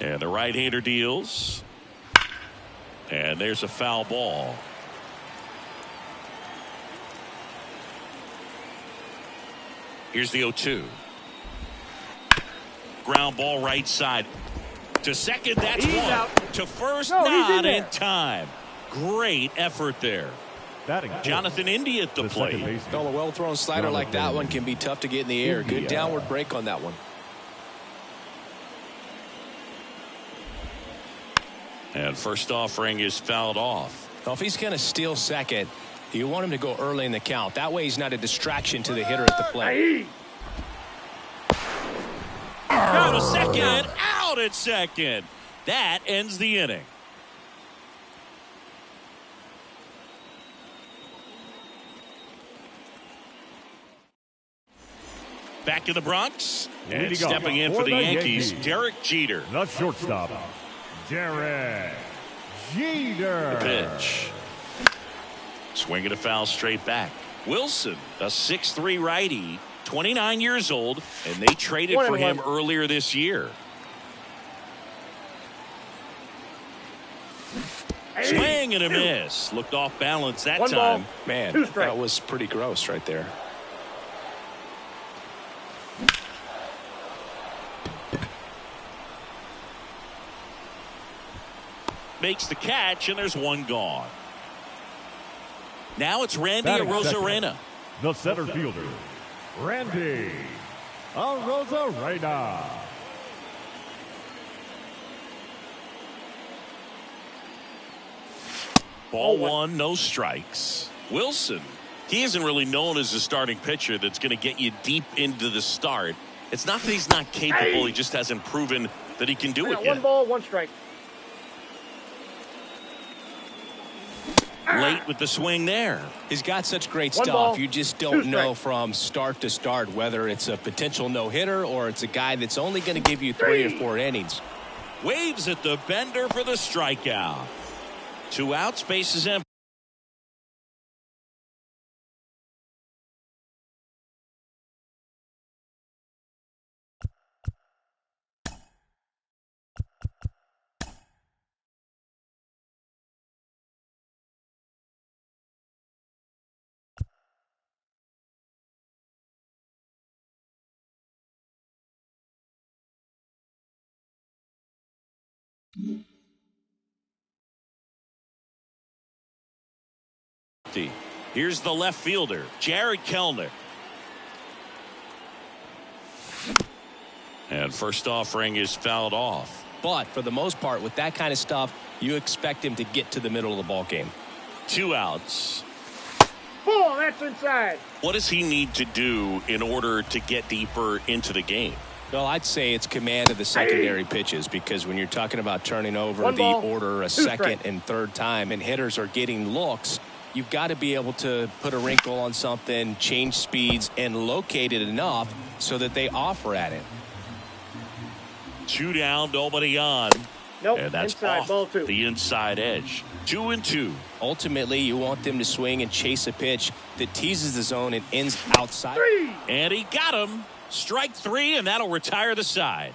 And the right-hander deals. And there's a foul ball. Here's the 0-2. Ground ball right side. To second, that's He's one. out. To first, No, he's not in in there. time. Great effort there. Jonathan India at the plate. Well, a well-thrown slider like that one can be tough to get in the air. Good downward break on that one. And first offering is fouled off. Well, if he's going to steal second, you want him to go early in the count. That way he's not a distraction to the hitter at the plate. Out at second. Out at second. That ends the inning. Back in the Bronx. And stepping in for the Yankees, Derek Jeter. The shortstop, Derek Jeter. Pitch. Swing and a foul straight back. Wilson, a 6'3" righty, 29 years old, and they traded for him earlier this year. Swing and a miss. Looked off balance that time. Man, that was pretty gross right there. Makes the catch, and there's one gone. Now it's Randy Arozarena. The center fielder, Randy Arozarena. Ball one, no strikes. Wilson, he isn't really known as a starting pitcher that's going to get you deep into the start. It's not that he's not capable, he just hasn't proven that he can do it yet. 1 ball, 1 strike. Late with the swing there. He's got such great stuff. You just don't know from start to start whether it's a potential no-hitter or it's a guy that's only going to give you 3 or 4 innings. Waves at the bender for the strikeout. 2 outs, bases empty. Here's the left fielder, Jared Kelenic. And first offering is fouled off. But for the most part, with that kind of stuff, you expect him to get to the middle of the ball game. 2 outs. Ball, that's inside. What does he need to do in order to get deeper into the game? Well, I'd say it's command of the secondary pitches, because when you're talking about turning over the order a second and third time and hitters are getting looks, you've got to be able to put a wrinkle on something, change speeds, and locate it enough so that they offer at it. 2 down, nobody on. Nope, and that's inside, off ball 2. the inside edge. 2-2. Ultimately, you want them to swing and chase a pitch that teases the zone and ends outside. 3. And he got him. Strike 3, and that'll retire the side.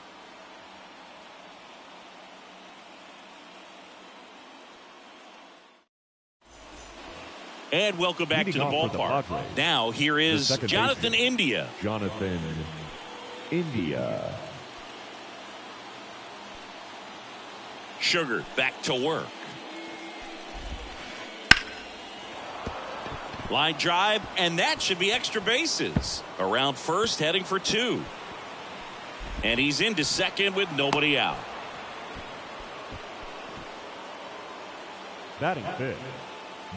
And welcome back to the ballpark. Now here is Jonathan India. Jonathan India. Sugar back to work. Line drive, and that should be extra bases. Around first, heading for 2. And he's into second with nobody out. Batting fifth,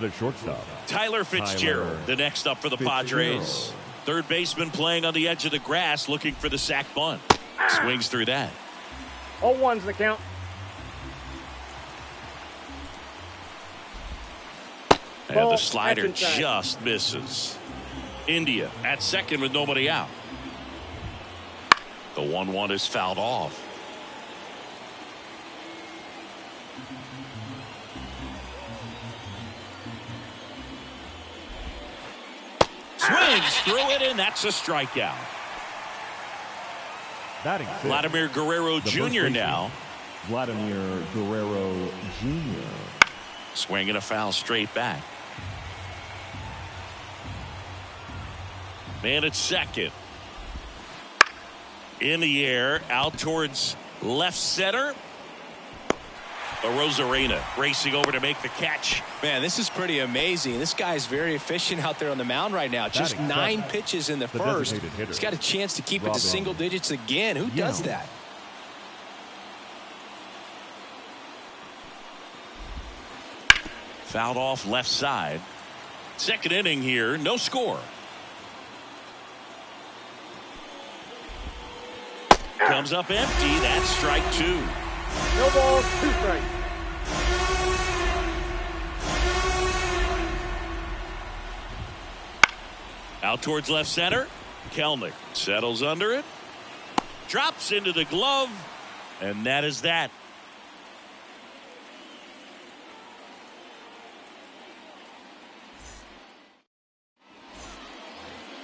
the shortstop, Tyler Fitzgerald, the next up for the Padres. Third baseman playing on the edge of the grass, looking for the sac bunt. Swings through that. 0-1's the count. And the slider just misses. India at second with nobody out. The 1-1 is fouled off. Swings through it, and that's a strikeout. Vladimir Guerrero Jr. now Vladimir Guerrero Jr. Swinging a foul straight back. Man at second. In the air, out towards left center. Rosarena racing over to make the catch. Man, this is pretty amazing. This guy's very efficient out there on the mound right now. Just 9 pitches in the first. He's got a chance to keep it to single digits again. Who does that? Fouled off left side. Second inning here, no score. Comes up empty. That's strike 2. No balls, 2 strikes. Out towards left center. Kelnick settles under it. Drops into the glove. And that is that.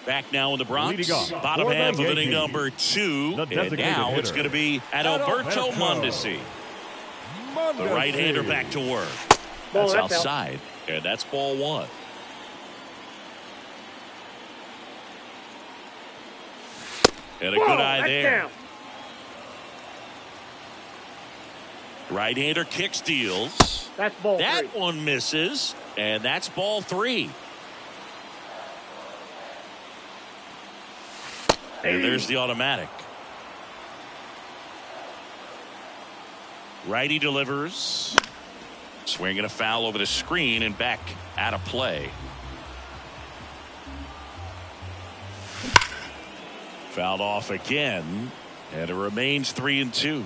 Back now in the Bronx. Bottom half of inning number 2. And now it's going to be Adalberto Mondesi. The right-hander back to work. That's outside. And that's ball 1. And a good eye there. Down. Right-hander kick steals. That's ball 3. That one misses. And that's ball 3. And there's the automatic. Righty delivers. Swinging a foul over the screen and back out of play. Fouled off again. And it remains 3-2.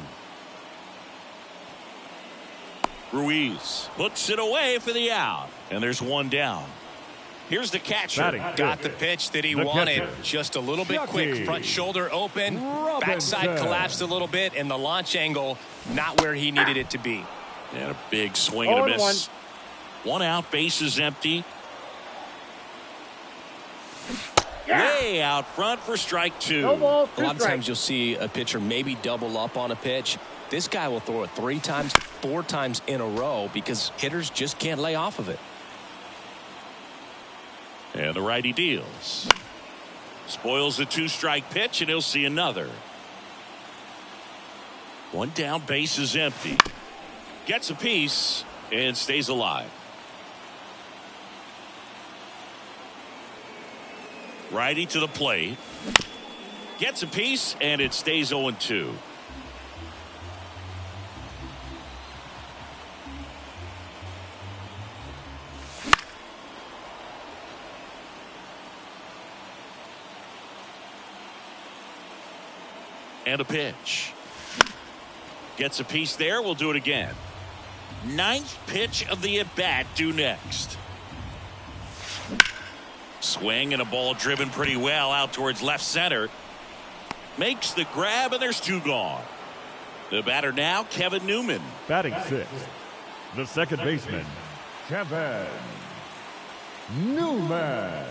Ruiz puts it away for the out. And there's 1 down. Here's the catcher. Got the pitch that he wanted. Just a little bit quick. Front shoulder open. Backside collapsed a little bit. And the launch angle not where he needed it to be. And a big swing and a miss. 1 out. Bases empty. Way out front for strike 2. No ball, 2 a lot of strikes. times you'll see a pitcher maybe double up on a pitch. This guy will throw it 3 times, 4 times in a row because hitters just can't lay off of it. And the righty deals. Spoils the 2-strike pitch, and he'll see another. 1 down, base is empty. Gets a piece and stays alive. Righty to the plate. Gets a piece, and it stays 0-2. And a pitch. Gets a piece there. We'll do it again. 9th pitch of the at-bat due next. Swing and a ball driven pretty well out towards left center. Makes the grab, and there's 2 gone. The batter now, Kevin Newman. Batting 6th, the second baseman, Kevin Newman.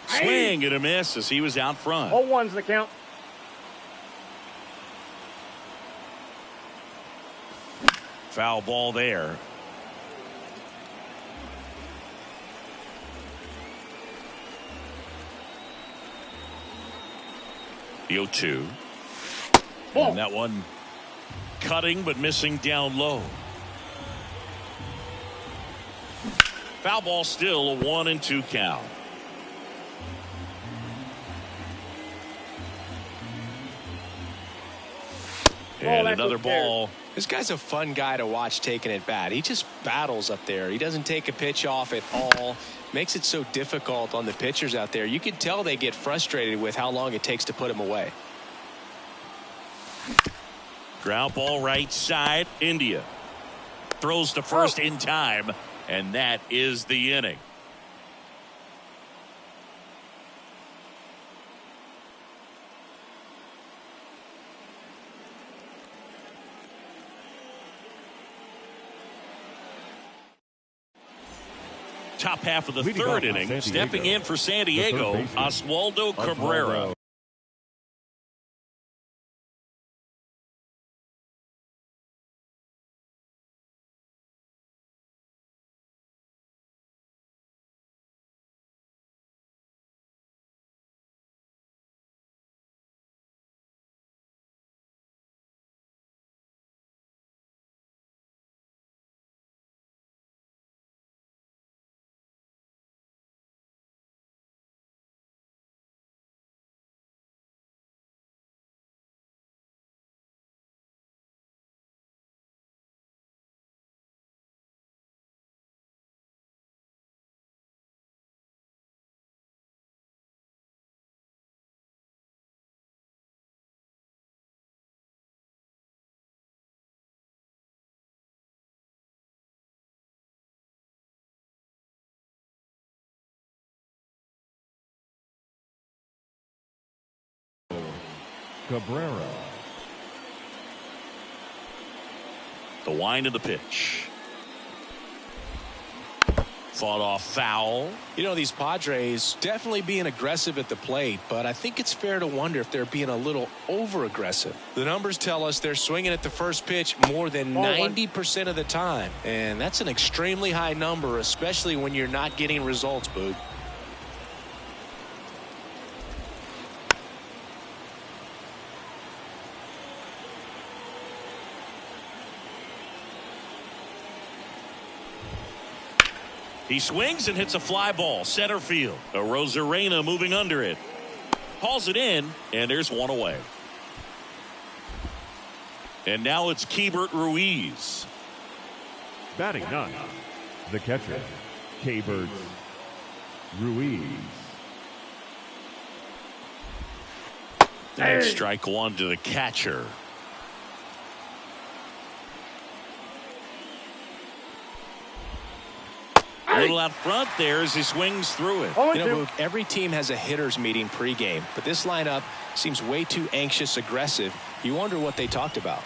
Swing and a miss as he was out front. 0-1's the count. Foul ball there. The 0-2. And that one cutting but missing down low. Foul ball still a 1-2 count. And another ball. This guy's a fun guy to watch taking at bat. He just battles up there. He doesn't take a pitch off at all. Makes it so difficult on the pitchers out there. You can tell they get frustrated with how long it takes to put him away. Ground ball right side. India throws to first in time, and that is the inning. Top half of the third inning, stepping in for San Diego, Oswaldo Cabrera. Cabrera. The wind of the pitch. Fought off foul. You know, these Padres definitely being aggressive at the plate, but I think it's fair to wonder if they're being a little over-aggressive. The numbers tell us they're swinging at the first pitch more than 90% of the time, and that's an extremely high number, especially when you're not getting results, Boog. He swings and hits a fly ball center field. Rosarena moving under it. Hauls it in, and there's one away. And now it's Keibert Ruiz. Batting ninth, the catcher, Keibert Ruiz. And strike one to the catcher. A little out front there as he swings through it. You know, Boog, every team has a hitters meeting pregame, but this lineup seems way too anxious, aggressive. You wonder what they talked about.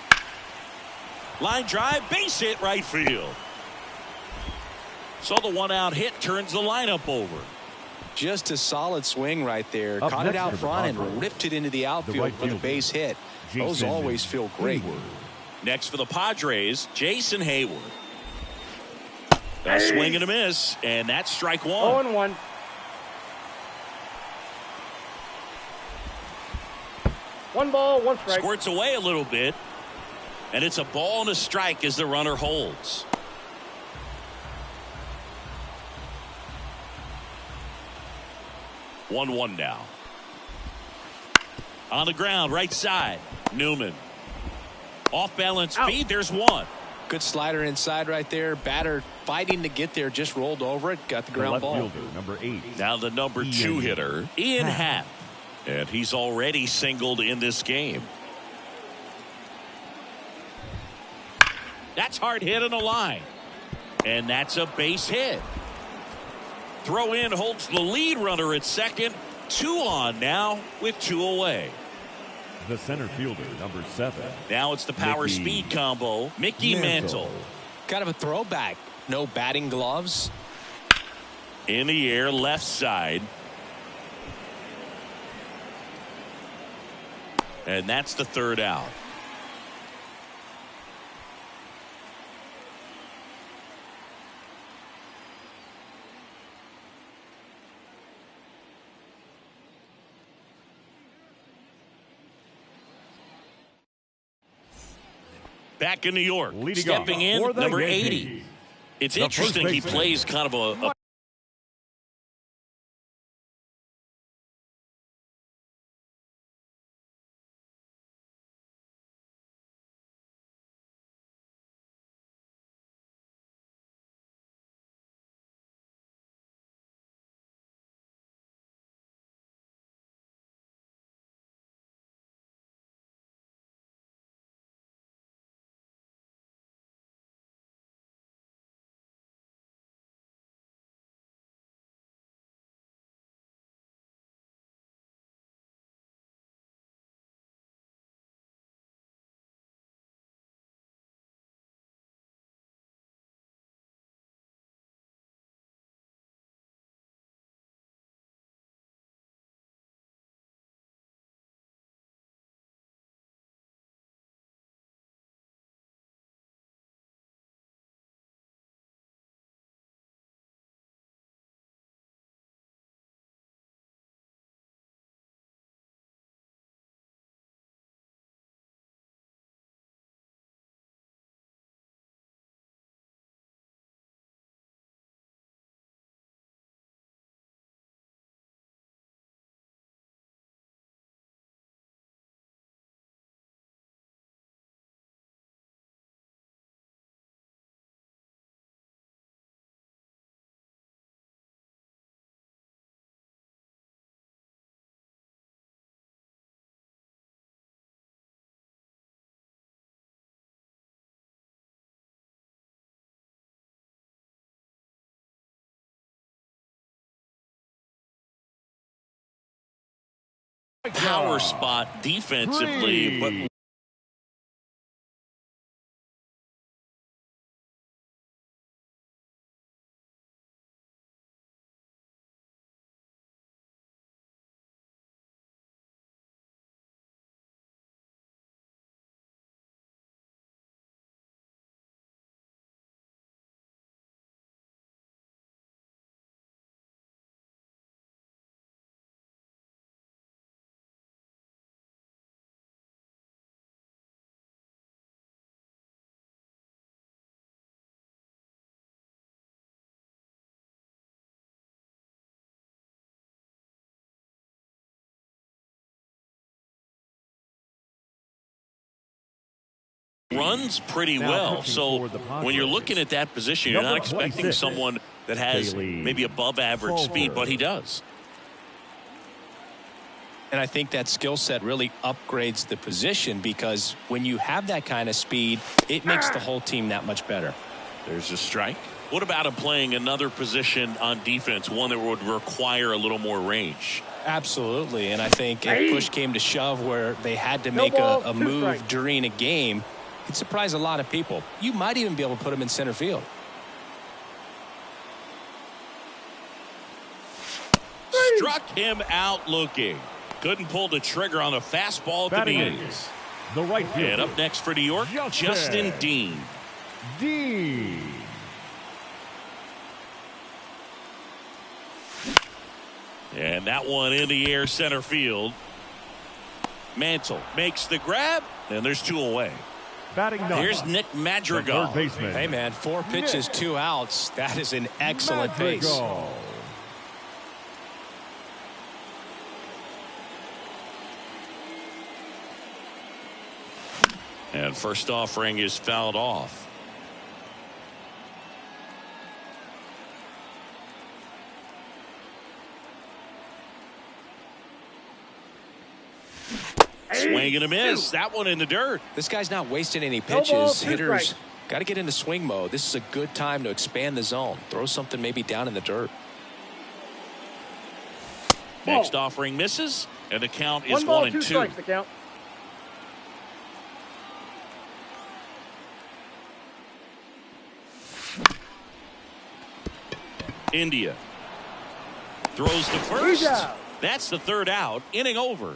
Line drive, base hit, right field. So the one-out hit turns the lineup over. Just a solid swing right there. Up Caught it out next front for the and ripped it into the outfield right for the fielder, base hit. Those Jason always feel great. Hayward. Next for the Padres, Jason Hayward. A swing and a miss, and that's strike one. 0-1. One ball, one strike. Squirts away a little bit, and it's a ball and a strike as the runner holds. One now. On the ground, right side. Newman. Off balance feed, there's one. Good slider inside right there. Batter fighting to get there, just rolled over it, got the ground left ball. fielder, number 8. Now the number 2 hitter, Ian Happ. And he's already singled in this game. That's hard hit on the line. And that's a base hit. Throw in holds the lead runner at second. 2 on now with 2 away. The center fielder, number 7. Now it's the power speed combo. Mickey Mantle. Kind of a throwback. No batting gloves. In the air, left side. And that's the 3rd out. Back in New York, Leading stepping in, for the number Yankees, 80. It's the interesting he first baseman. plays kind of a power spot defensively, but runs pretty well. So when you're looking at that position, you're not expecting someone that has maybe above average speed, but he does. And I think that skill set really upgrades the position, because when you have that kind of speed, it makes the whole team that much better. There's a strike. What about him playing another position on defense, one that would require a little more range? Absolutely. And I think if push came to shove where they had to make a move during a game, it'd surprise a lot of people. You might even be able to put him in center field. Struck him out looking. Couldn't pull the trigger on the fastball at the beginning. The right fielder. And up next for New York, Justin Dean. And that one in the air, center field. Mantle makes the grab, and there's two away. Here's Nick Madrigal. Hey, man, 4 pitches, 2 outs. That is an excellent base. And first offering is fouled off. Swing and a miss. That one in the dirt. This guy's not wasting any pitches. Hitters got to get into swing mode. This is a good time to expand the zone. Throw something maybe down in the dirt. Next offering misses, and the count is 1-2. 1-2. Strikes, the count. India throws to first. That's the third out. Inning over.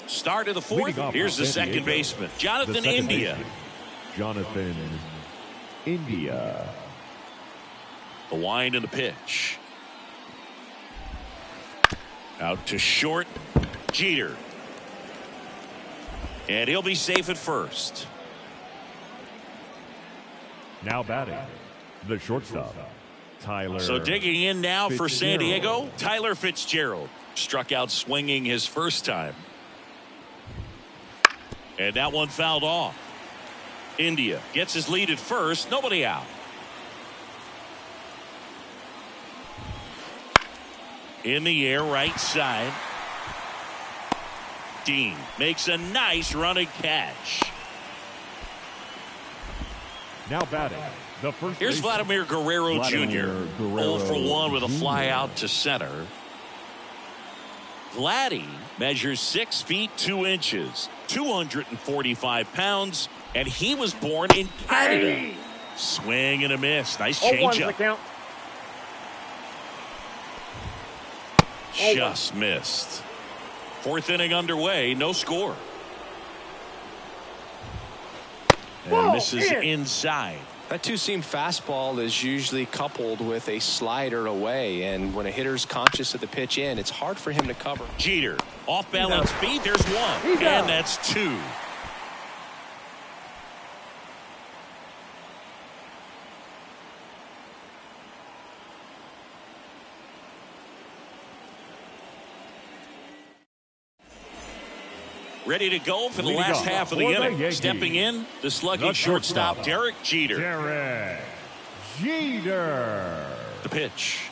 Start of the fourth. Here's the second baseman, Jonathan India. The wind and the pitch. Out to short. Jeter. And he'll be safe at first. Now batting, the shortstop, Tyler. So digging in now for San Diego, Tyler Fitzgerald. Struck out swinging his first time. And that one fouled off. India gets his lead at first. Nobody out. In the air, right side. Dean makes a nice running catch. Now batting, the first. Here's Vladimir Guerrero Jr. 0 for 1 with a fly out to center. Vladdy measures 6 feet 2 inches, 245 pounds, and he was born in Canada. Swing and a miss. Nice changeup. Just missed. Fourth inning underway, no score. And misses inside. That two-seam fastball is usually coupled with a slider away, and when a hitter's conscious of the pitch in, it's hard for him to cover. Jeter, off-balance feet, there's one, and that's 2. Ready to go for the last half of the inning. Stepping in, the slugging shortstop, Derek Jeter. The pitch.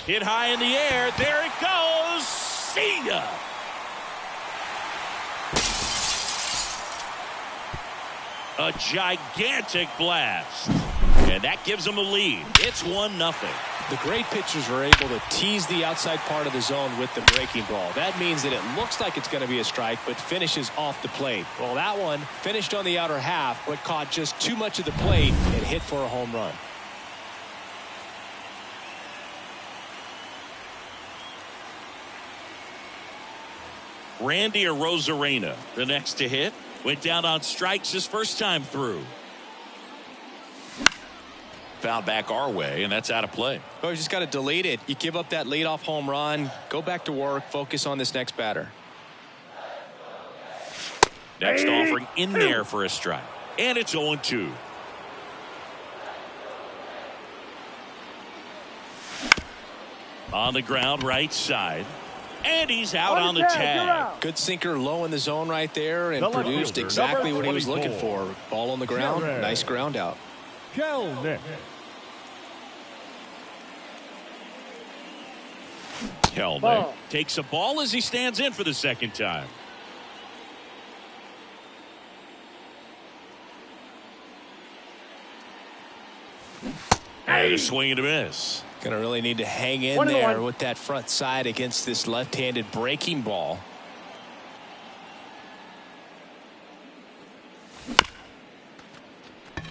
Hit high in the air. There it goes. See ya. A gigantic blast. And that gives them a lead. It's 1-0. The great pitchers are able to tease the outside part of the zone with the breaking ball. That means that it looks like it's going to be a strike, but finishes off the plate. Well, that one finished on the outer half, but caught just too much of the plate and hit for a home run. Randy Arozarena, the next to hit, went down on strikes his first time through. Foul back our way, and that's out of play. Oh, you just got to delete it. You give up that leadoff home run, go back to work, focus on this next batter. Next offering in there for a strike, and it's 0-2. On the ground, right side. And he's out on the tag. Good sinker low in the zone right there and produced exactly what he was looking for. Ball on the ground, nice ground out. Kelnick. Kelnick takes a ball as he stands in for the second time. And a swing and a miss. Going to really need to hang in there with that front side against this left-handed breaking ball.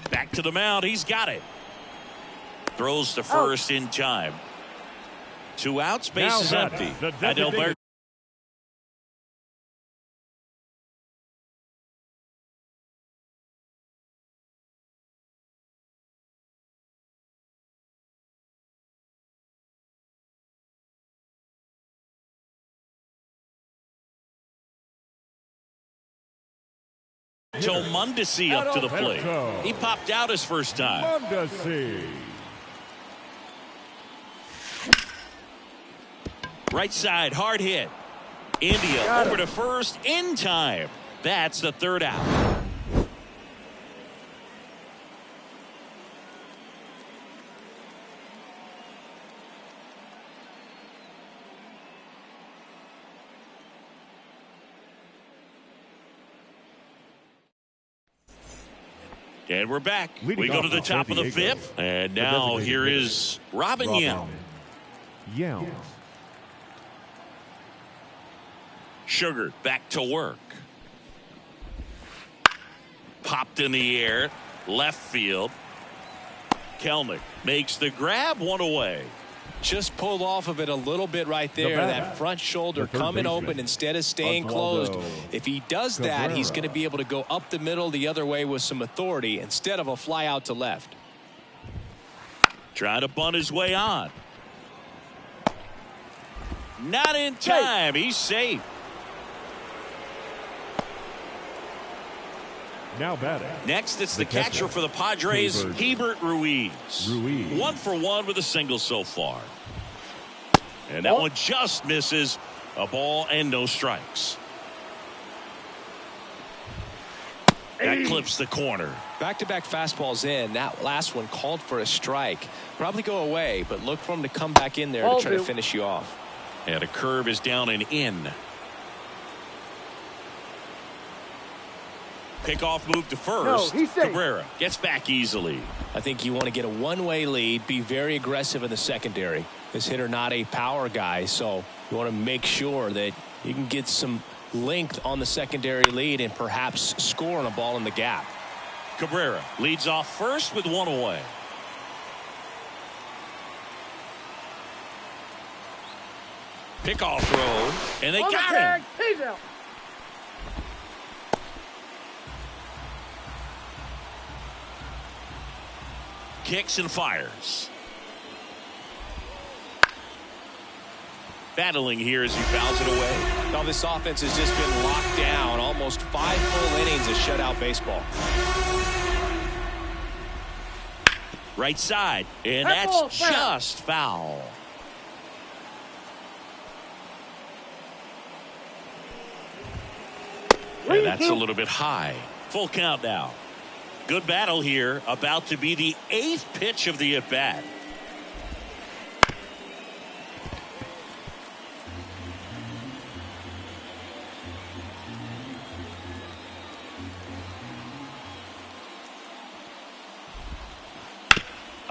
Back to the mound. He's got it. Throws to first in time. 2 outs. Base is empty. Adalberto. Mundesi up to the plate. He popped out his first time. Mundesi. Right side, hard hit. India over to first in time. That's the 3rd out. And we're back. We go to the top of the 5th. And now here is Robin Yount. Sugar back to work. Popped in the air. Left field. Kelnick makes the grab, 1 away. Just pulled off of it a little bit right there. That front shoulder coming open instead of staying closed. If he does that, he's going to be able to go up the middle the other way with some authority instead of a fly out to left. Trying to bunt his way on. Not in time. He's safe. Now batting. Next, it's the catcher for the Padres, Hebert Ruiz. 1 for 1 with a single so far. And that one just misses. A ball and no strikes. That clips the corner. Back-to-back fastballs in. That last one called for a strike. Probably go away, but look for him to come back in there to try to finish you off. And a curve is down and in. Pickoff move to first. Cabrera gets back easily. I think you want to get a one-way lead, be very aggressive in the secondary. This hitter not a power guy, so you want to make sure that you can get some length on the secondary lead and perhaps score on a ball in the gap. Cabrera leads off first with 1 away. Pickoff throw, and they got him. He's out. Kicks and fires. Battling here as he fouls it away. Now this offense has just been locked down. Almost 5 full innings of shutout baseball. Right side, and that's just foul. And that's a little bit high. Full count now. Good battle here. About to be the 8th pitch of the at-bat.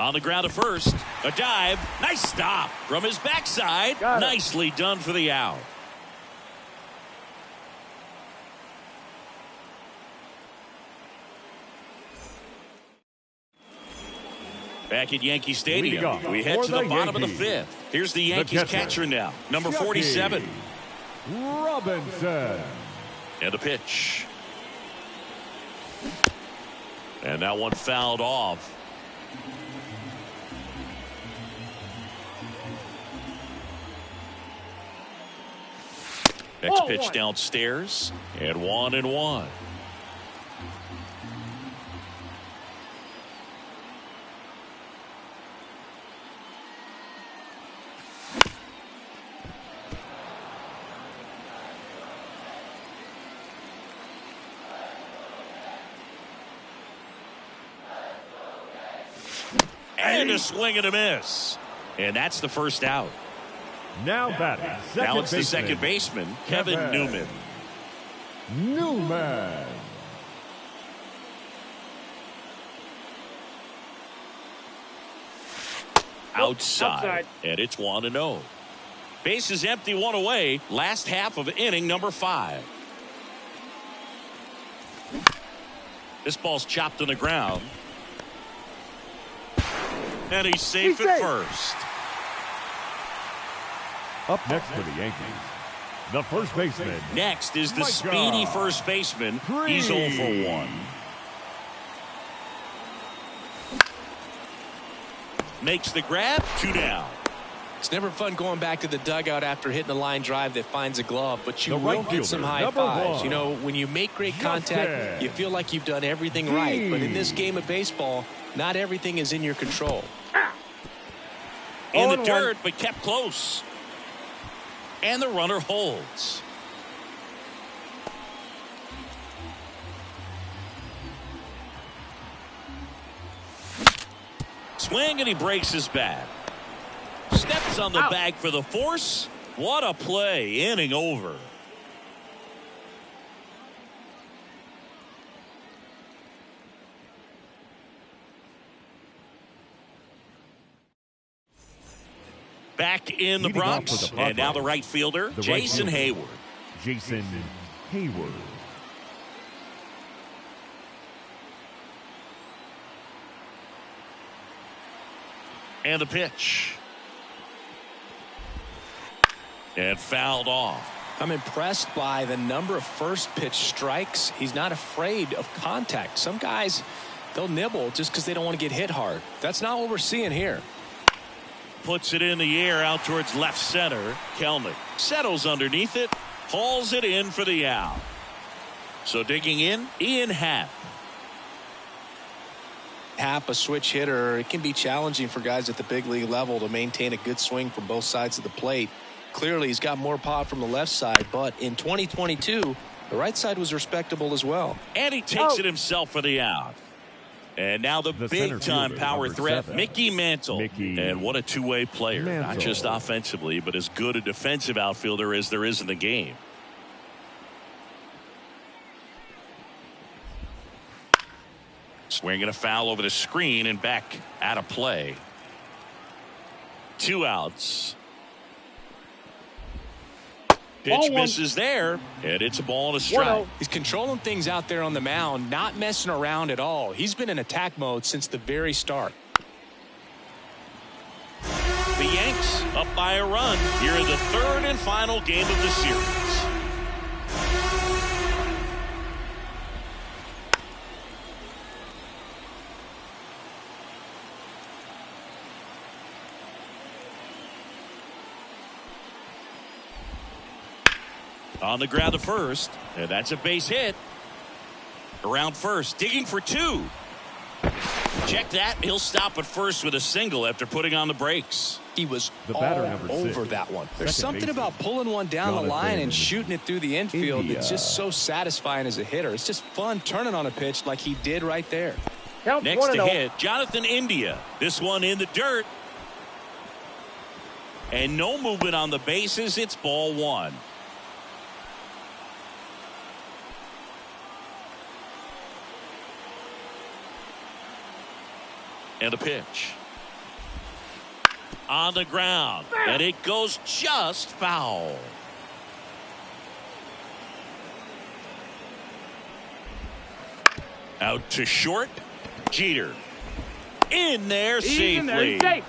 On the ground at first. A dive. Nice stop from his backside. Nicely done for the out. Back at Yankee Stadium, we head to the bottom of the fifth. Here's the Yankees catcher now, number 47. Robinson. And a pitch. And that one fouled off. Next pitch downstairs, and 1-1. And a swing and a miss. And that's the first out. Now batting. Now it's the second baseman, Kevin Newman. Outside. And it's 1-0. Base is empty, one away. Last half of inning number 5. This ball's chopped on the ground. And he's safe at first. Up next for the Yankees, the first baseman. Next is the speedy first baseman. He's 0 for 1. Makes the grab, 2 down. It's never fun going back to the dugout after hitting a line drive that finds a glove, but you will get some high fives. You know, when you make great contact, you feel like you've done everything right. But in this game of baseball, not everything is in your control. In the dirt, but kept close. And the runner holds. Swing, and he breaks his bat. Steps on the bag for the force. What a play. Inning over. Back in the Bronx, and now the right fielder, Jason Hayward. Jason Hayward. And the pitch. And fouled off. I'm impressed by the number of first pitch strikes. He's not afraid of contact. Some guys, they'll nibble just because they don't want to get hit hard. That's not what we're seeing here. Puts it in the air out towards left center. Kelnick settles underneath it, hauls it in for the out. So digging in, Ian Happ. Happ, a switch hitter. It can be challenging for guys at the big league level to maintain a good swing from both sides of the plate. Clearly, he's got more pop from the left side, but in 2022, the right side was respectable as well. And he takes it himself for the out. And now the big-time power threat, Mickey Mantle. And what a two-way player. Not just offensively, but as good a defensive outfielder as there is in the game. Swinging a foul over the screen and back out of play. 2 outs. Pitch misses there, and it's a ball and a strike. He's controlling things out there on the mound, not messing around at all. He's been in attack mode since the very start. The Yanks up by a run here in the third and final game of the series. On the ground to first, and that's a base hit. Around first, digging for 2. Check that. He'll stop at first with a single after putting on the brakes. He was all over that one. There's something about pulling one down the line and shooting it through the infield that's just so satisfying as a hitter. It's just fun turning on a pitch like he did right there. Next to hit, Jonathan India. This one in the dirt. And no movement on the bases. It's ball 1. And a pitch. on the ground, and it goes just foul. Out to short. Jeter in there safely. Safe.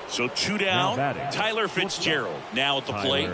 So 2 down. Tyler Fitzgerald now at the plate.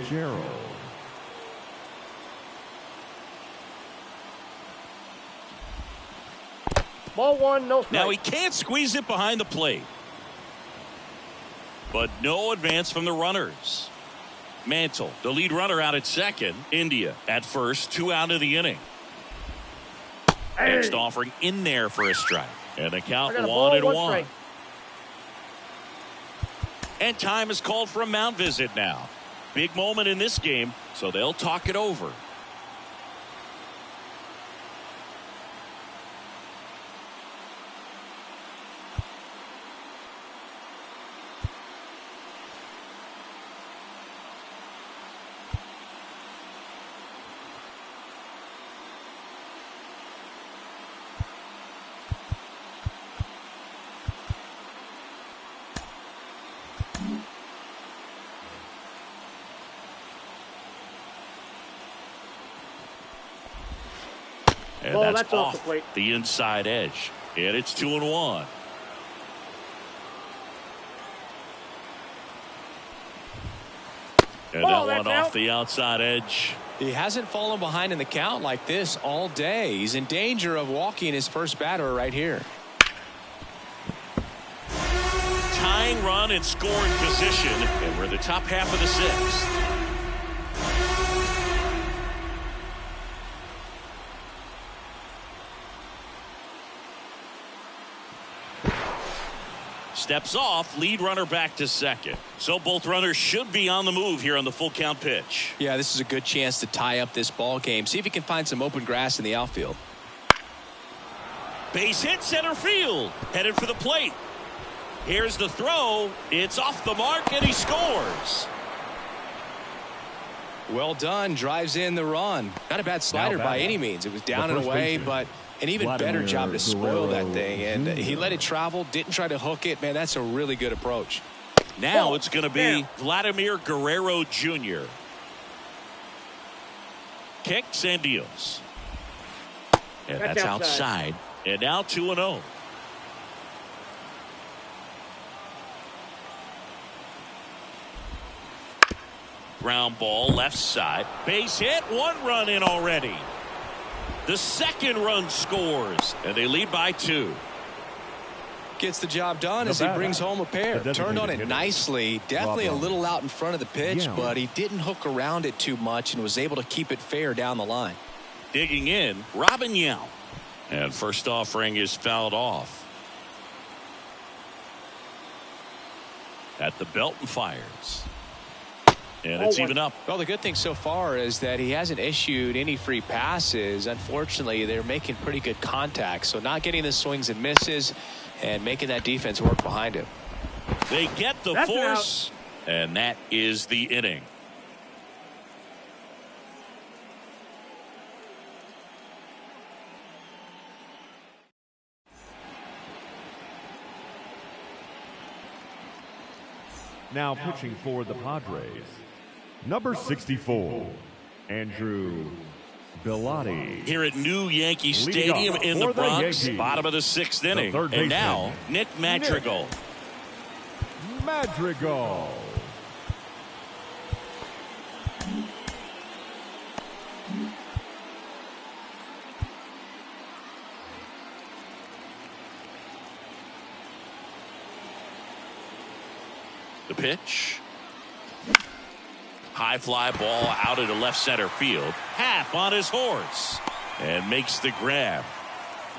Gerald. Ball 1, no strike. Now he can't squeeze it behind the plate. But no advance from the runners. Mantle, the lead runner, out at second. India at first, 2 out of the inning. Next offering in there for a strike. And the count 1-1. And time is called for a mound visit now. Big moment in this game, so they'll talk it over. And that's off the plate. The inside edge. And it's 2-1. And that one off the outside edge. He hasn't fallen behind in the count like this all day. He's in danger of walking his first batter right here. Tying run in scoring position, and we're the top half of the 6th. Steps off, lead runner back to second. So both runners should be on the move here on the full count pitch. Yeah, this is a good chance to tie up this ball game. See if he can find some open grass in the outfield. Base hit, center field. Headed for the plate. Here's the throw. It's off the mark, and he scores. Well done. Drives in the run. Not a bad slider by any means. It was down and away, but an even better job to spoil that thing. And he let it travel, didn't try to hook it. Man, that's a really good approach. Now it's going to be Vladimir Guerrero Jr. Kicks and deals. And that's outside. And now 2-0. Ground ball left side. Base hit. 1 run in already. The second run scores. And they lead by 2. Gets the job done as he brings home a pair. Turned on it nicely. Definitely a little out in front of the pitch, but he didn't hook around it too much and was able to keep it fair down the line. Digging in, Robin Yount. And first offering is fouled off. At the belt and fires. And it's even up. Well, the good thing so far is that he hasn't issued any free passes. Unfortunately, they're making pretty good contact. So not getting the swings and misses and making that defense work behind him. They get the force, and that is the inning. Now pitching for the Padres, number 64, Andrew Bellotti. Here at New Yankee Stadium in the Bronx, bottom of the 6th inning. And now, Nick Madrigal. Madrigal. The pitch. High fly ball out into left center field. Happ on his horse and makes the grab.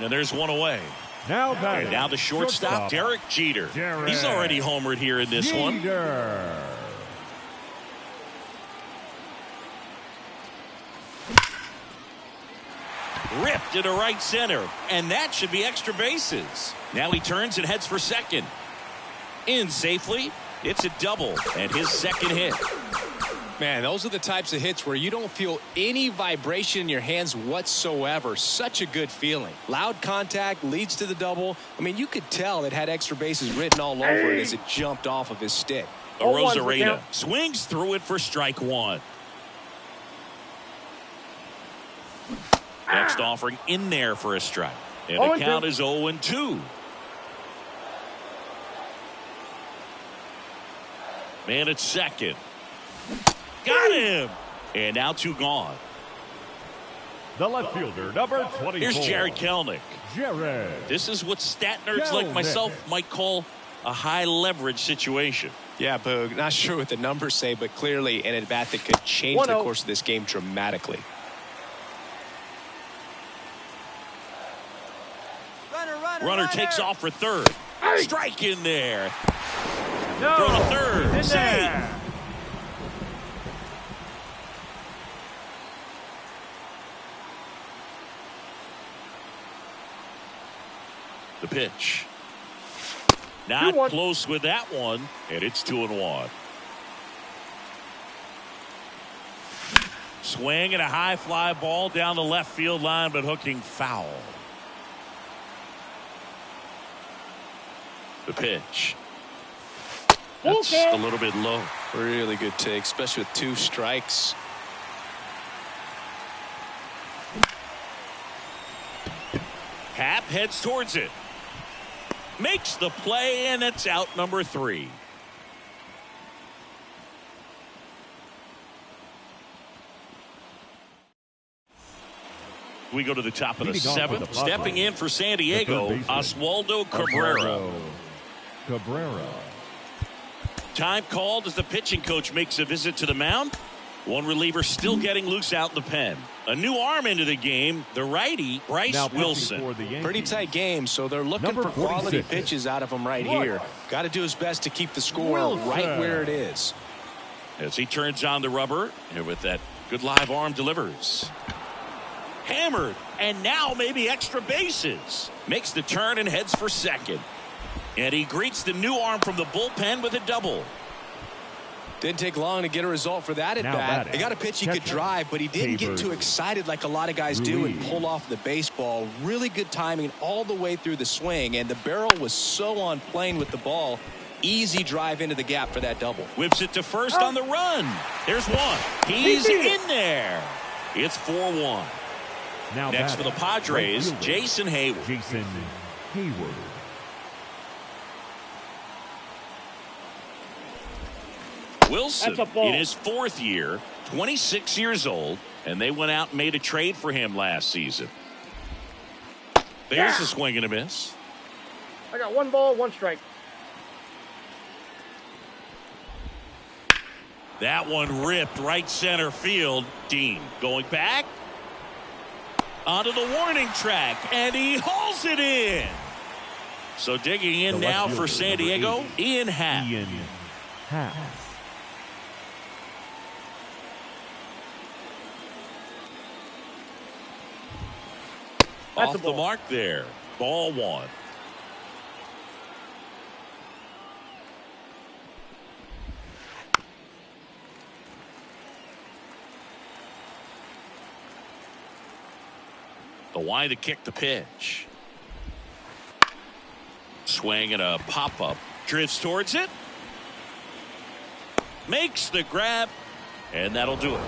And there's one away. And now the shortstop, Derek Jeter. He's already homered here in this one. Ripped into right center. And that should be extra bases. Now he turns and heads for second. In safely. It's a double and his second hit. Man, those are the types of hits where you don't feel any vibration in your hands whatsoever. Such a good feeling. Loud contact leads to the double. I mean, you could tell it had extra bases written all over it as it jumped off of his stick. Rosarena swings through it for strike 1. Next offering in there for a strike. And the count is 0-2. Man at second. Got him. And now 2 gone. The left fielder, number 24. Here's Jared Kelenic. This is what stat nerds like myself might call a high leverage situation. Yeah, Boog. Not sure what the numbers say, but clearly an at-bat that could change the course of this game dramatically. Runner takes off for third. Strike in there. Throw to third. Save. The pitch. Not close with that one, and it's 2-1. Swing and a high fly ball down the left field line, but hooking foul. The pitch. That's a little bit low. Really good take, especially with 2 strikes. Happ heads towards it. Makes the play, and it's out number 3. We go to the top of the 7th. Stepping in for San Diego, Oswaldo Cabrera. Time called as the pitching coach makes a visit to the mound. One reliever still getting loose out in the pen. A new arm into the game, the righty, Bryce Wilson. Pretty tight game, so they're looking for quality pitches out of him right here. Got to do his best to keep the score right where it is. As he turns on the rubber, and with that good live arm delivers. Hammered, and now maybe extra bases. Makes the turn and heads for second. And he greets the new arm from the bullpen with a double. Didn't take long to get a result for that at bat. He got a pitch he could drive, but he didn't get too excited like a lot of guys do and pull off the baseball. Really good timing all the way through the swing, and the barrel was so on plane with the ball. Easy drive into the gap for that double. Whips it to first on the run. There's one. He's in there. It's 4-1. Now next for the Padres, Jason Hayward. Wilson in his 4th year, 26 years old, and they went out and made a trade for him last season. There's a swing and a miss. I got 1 ball, 1 strike. That one ripped right center field. Dean going back onto the warning track, and he hauls it in. So digging in now for San Diego, Ian Happ. Off the mark there. Ball 1. The wide to kick the pitch. Swing and a pop-up. Drifts towards it. Makes the grab. And that'll do it.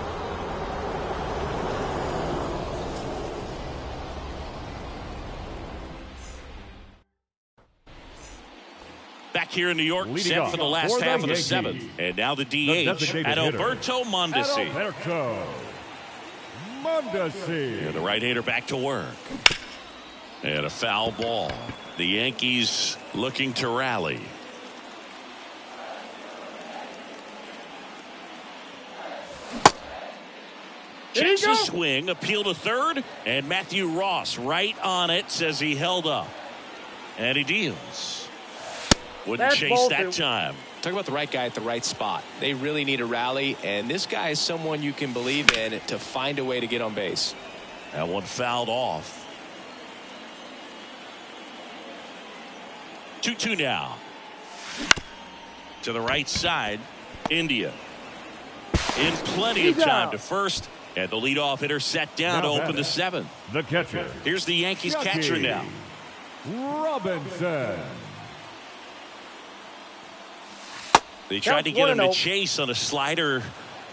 Back here in New York, set for the last half of the 7th. And now the DH, Alberto Mondesi. And the right-hander back to work. And a foul ball. The Yankees looking to rally. Checks the swing, appeal to third, and Matthew Ross right on it, says he held up. And he deals. Wouldn't chase that time. Talk about the right guy at the right spot. They really need a rally, and this guy is someone you can believe in to find a way to get on base. That one fouled off. 2-2 now. To the right side, India. In plenty of time to first, and the leadoff hitter set down to open the 7th. The catcher. Here's the Yankees catcher now. Robinson. They tried to get him to chase on a slider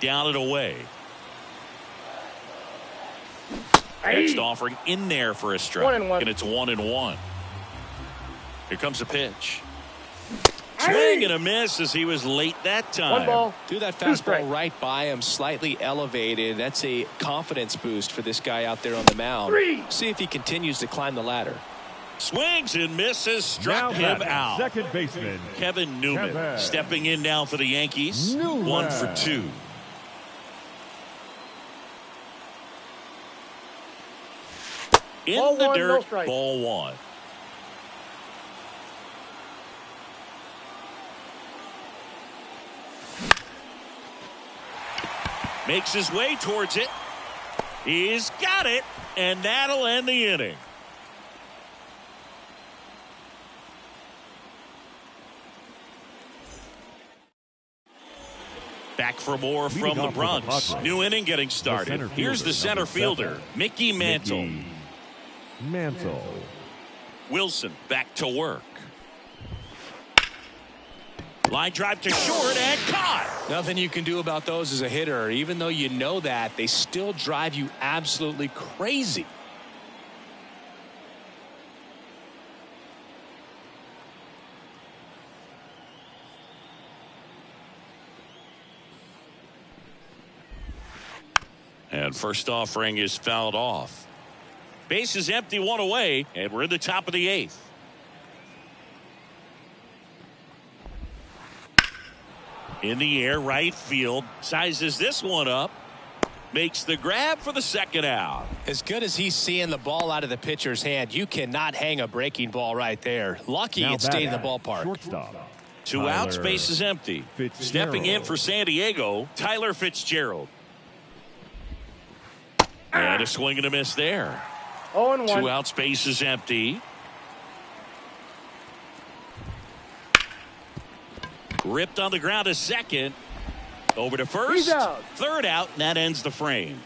down and away. Next offering in there for a strike. And it's 1-1. Here comes a pitch. Swing and a miss as he was late that time. 1 ball. Threw that fastball right by him, slightly elevated. That's a confidence boost for this guy out there on the mound. See if he continues to climb the ladder. Swings and misses, struck him out. Second baseman Kevin Newman stepping in now for the Yankees. 1 for 2. In ball the 1, dirt, no ball 1. Makes his way towards it. He's got it, and that'll end the inning. Back for more from the Bronx. New inning getting started. Here's the center fielder, Mickey Mantle. Wilson back to work. Line drive to short and caught. Nothing you can do about those as a hitter. Even though you know that, they still drive you absolutely crazy. And first offering is fouled off. Base is empty, 1 away, and we're in the top of the 8th. In the air, right field, sizes this one up, makes the grab for the second out. As good as he's seeing the ball out of the pitcher's hand, you cannot hang a breaking ball right there. Lucky it stayed in the ballpark. Shortstop. 2 outs, base is empty. Stepping in for San Diego, Tyler Fitzgerald. And a swing and a miss there. 0-1. 2 outs, base is empty. Ripped on the ground to second. Over to He's first. out. Third out, and that ends the frame.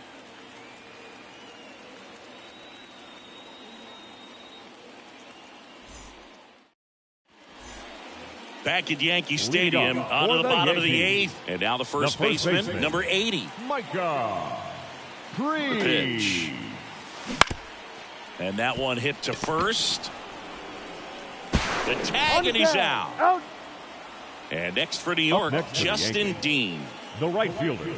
Back at Yankee Stadium, on to the bottom of the eighth. And now the first baseman, number 80. Micah Priest. Pitch. And that one hit to first. The tag, and he's out. Out. And next for New York, Justin Dean. The right fielder.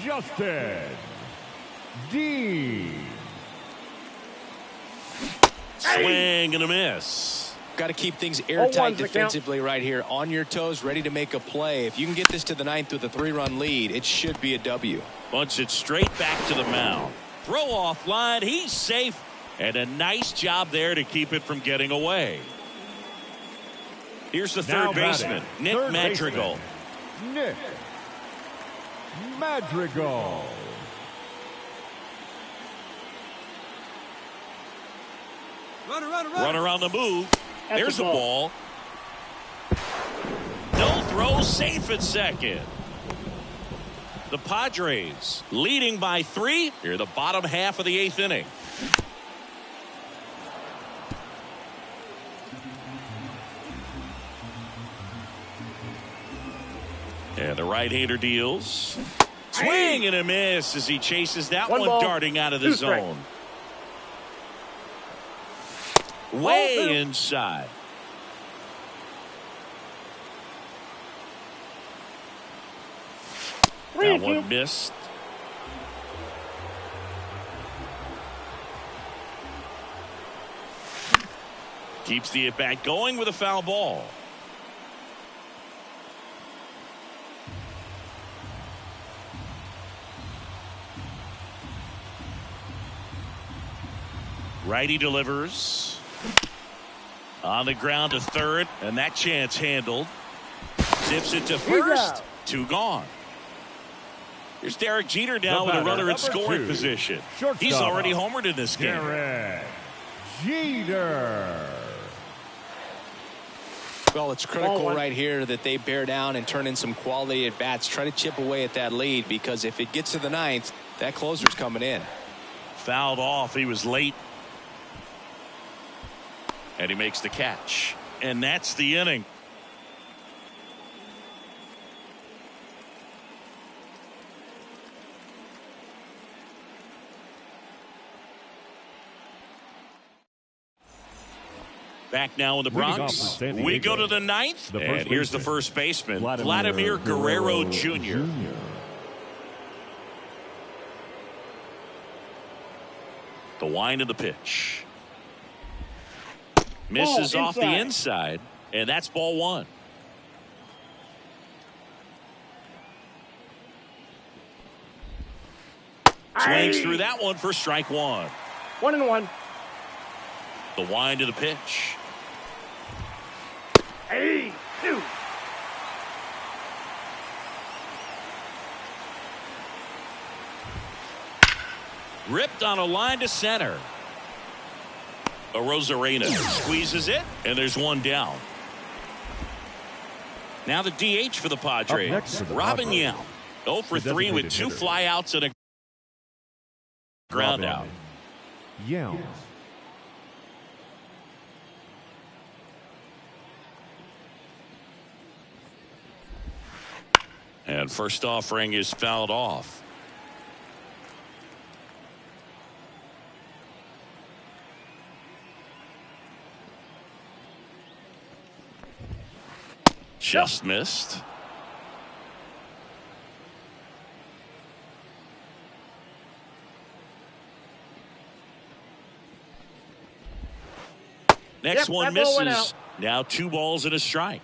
Justin Dean. Swing and a miss. Got to keep things 0-1's airtight the defensively right here. On your toes, ready to make a play. If you can get this to the ninth with a 3-run lead, it should be a W. Bunts it straight back to the mound. Throw off line. He's safe. And a nice job there to keep it from getting away. Here's the third baseman, Nick Madrigal. Nick Madrigal. Runner on the move. That's There's a a ball. No throw, safe at second. The Padres leading by 3 here, the bottom half of the 8th inning. And the right-hander deals. Swing and a miss as he chases that one darting out of the zone. Way inside. That one missed. Keeps the at-bat going with a foul ball. Righty delivers. On the ground to third, and that chance handled. Zips it to first. 2 gone. Here's Derek Jeter now with a runner in scoring position. He's already homered in this game. Derek Jeter. Well, it's critical right here that they bear down and turn in some quality at bats. Try to chip away at that lead, because if it gets to the 9th, that closer's coming in. Fouled off. He was late. And he makes the catch. And that's the inning. Back now in the Bronx. We go to the 9th. And here's the first baseman, Vladimir Guerrero Jr. The wind of the pitch. Misses off the inside, and that's ball 1. Swings through that one for strike 1. 1-1. The wind to the pitch. Hey, 2. Ripped on a line to center. Rosarena squeezes it, and there's 1 down. Now the DH for the Padres, Robin Yount. 0 for 3 with 2 flyouts and a ground out. Yount. And first offering is fouled off. Just missed. Next one misses. Now 2 balls and a strike.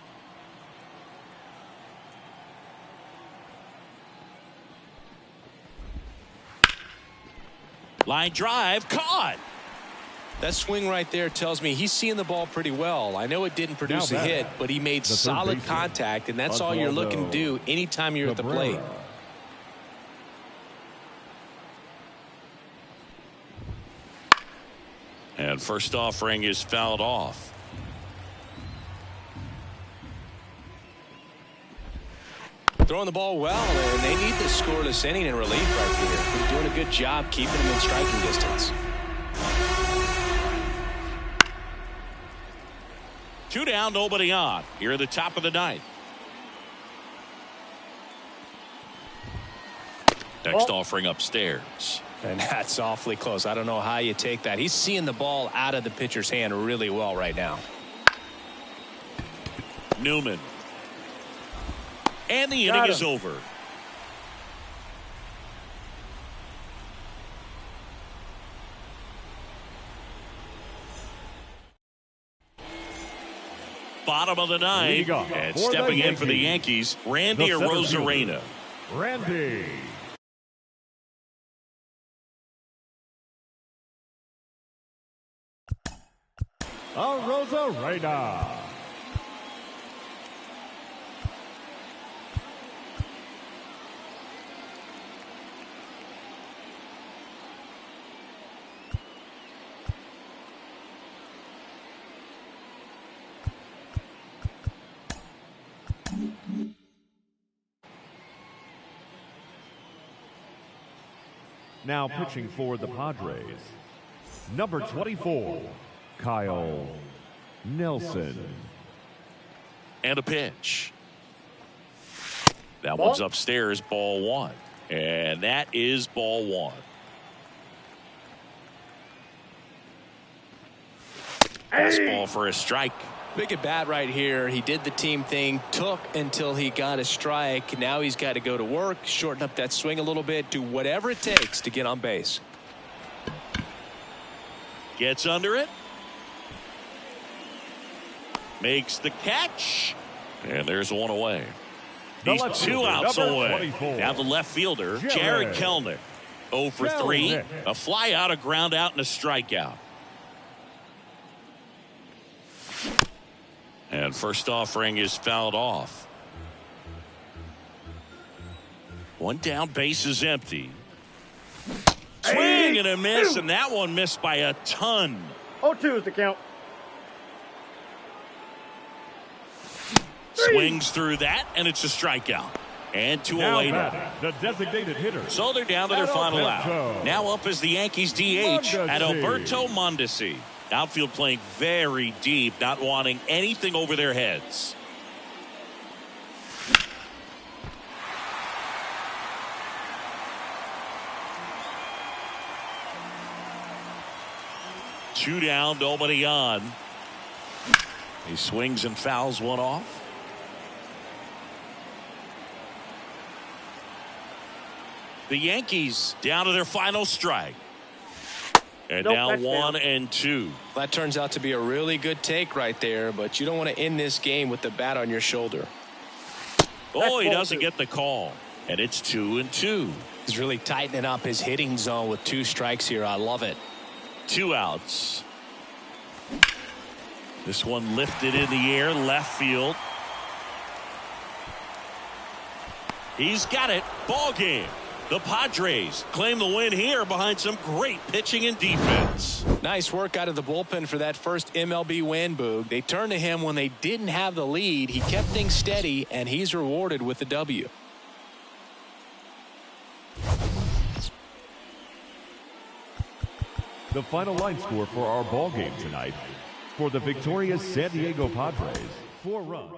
Line drive caught. That swing right there tells me he's seeing the ball pretty well. I know it didn't produce a hit, but he made solid contact, and that's all you're looking to do anytime you're at the plate. And first offering is fouled off. Throwing the ball well, and they need the scoreless inning in relief right here. They're doing a good job keeping him in striking distance. 2 down, nobody on. Here at the top of the 9th. Next offering upstairs. And that's awfully close. I don't know how you take that. He's seeing the ball out of the pitcher's hand really well right now. Newman. And the inning is over. Bottom of the 9th, and stepping in for the Yankees, Randy Arozarena. Randy Arozarena. Now pitching for the Padres, number 24, Kyle Nelson. And a pitch. That one's upstairs, ball 1. And that is ball 1. Fastball for a strike. Big at bat right here. He did the team thing, took until he got a strike. Now he's got to go to work, shorten up that swing a little bit, do whatever it takes to get on base. Gets under it. makes the catch, and there's one away. The He's left 2 fielder, outs number away. 24. Now the left fielder, Jared Jared Kelenic. 0 for 3, Kelenic. a fly out, a ground out, and a strikeout. And first offering is fouled off. One down, base is empty. Swing and a miss, and that one missed by a ton. 0-2 is the count. Swings through that, and it's a strikeout. And 2 Now away. batting, the designated hitter. So they're down to their final out. Alberto. Now up is the Yankees DH at Mondesi. Alberto Mondesi. Outfield playing very deep, not wanting anything over their heads. Two down, nobody on. He swings and fouls one off. The Yankees down to their final strike. And Nope, now that's 1 down. and 2. That turns out to be a really good take right there, but you don't want to end this game with the bat on your shoulder. Oh, he ball doesn't two. get the call. And it's 2 and 2. He's really tightening up his hitting zone with 2 strikes here. I love it. 2 outs. This one lifted in the air, left field. He's got it. Ball game. The Padres claim the win here behind some great pitching and defense. Nice work out of the bullpen for that first MLB win, Boog. They turned to him when they didn't have the lead. He kept things steady, and he's rewarded with the W. The final line score for our ball game tonight. For the victorious San Diego Padres, 4 runs.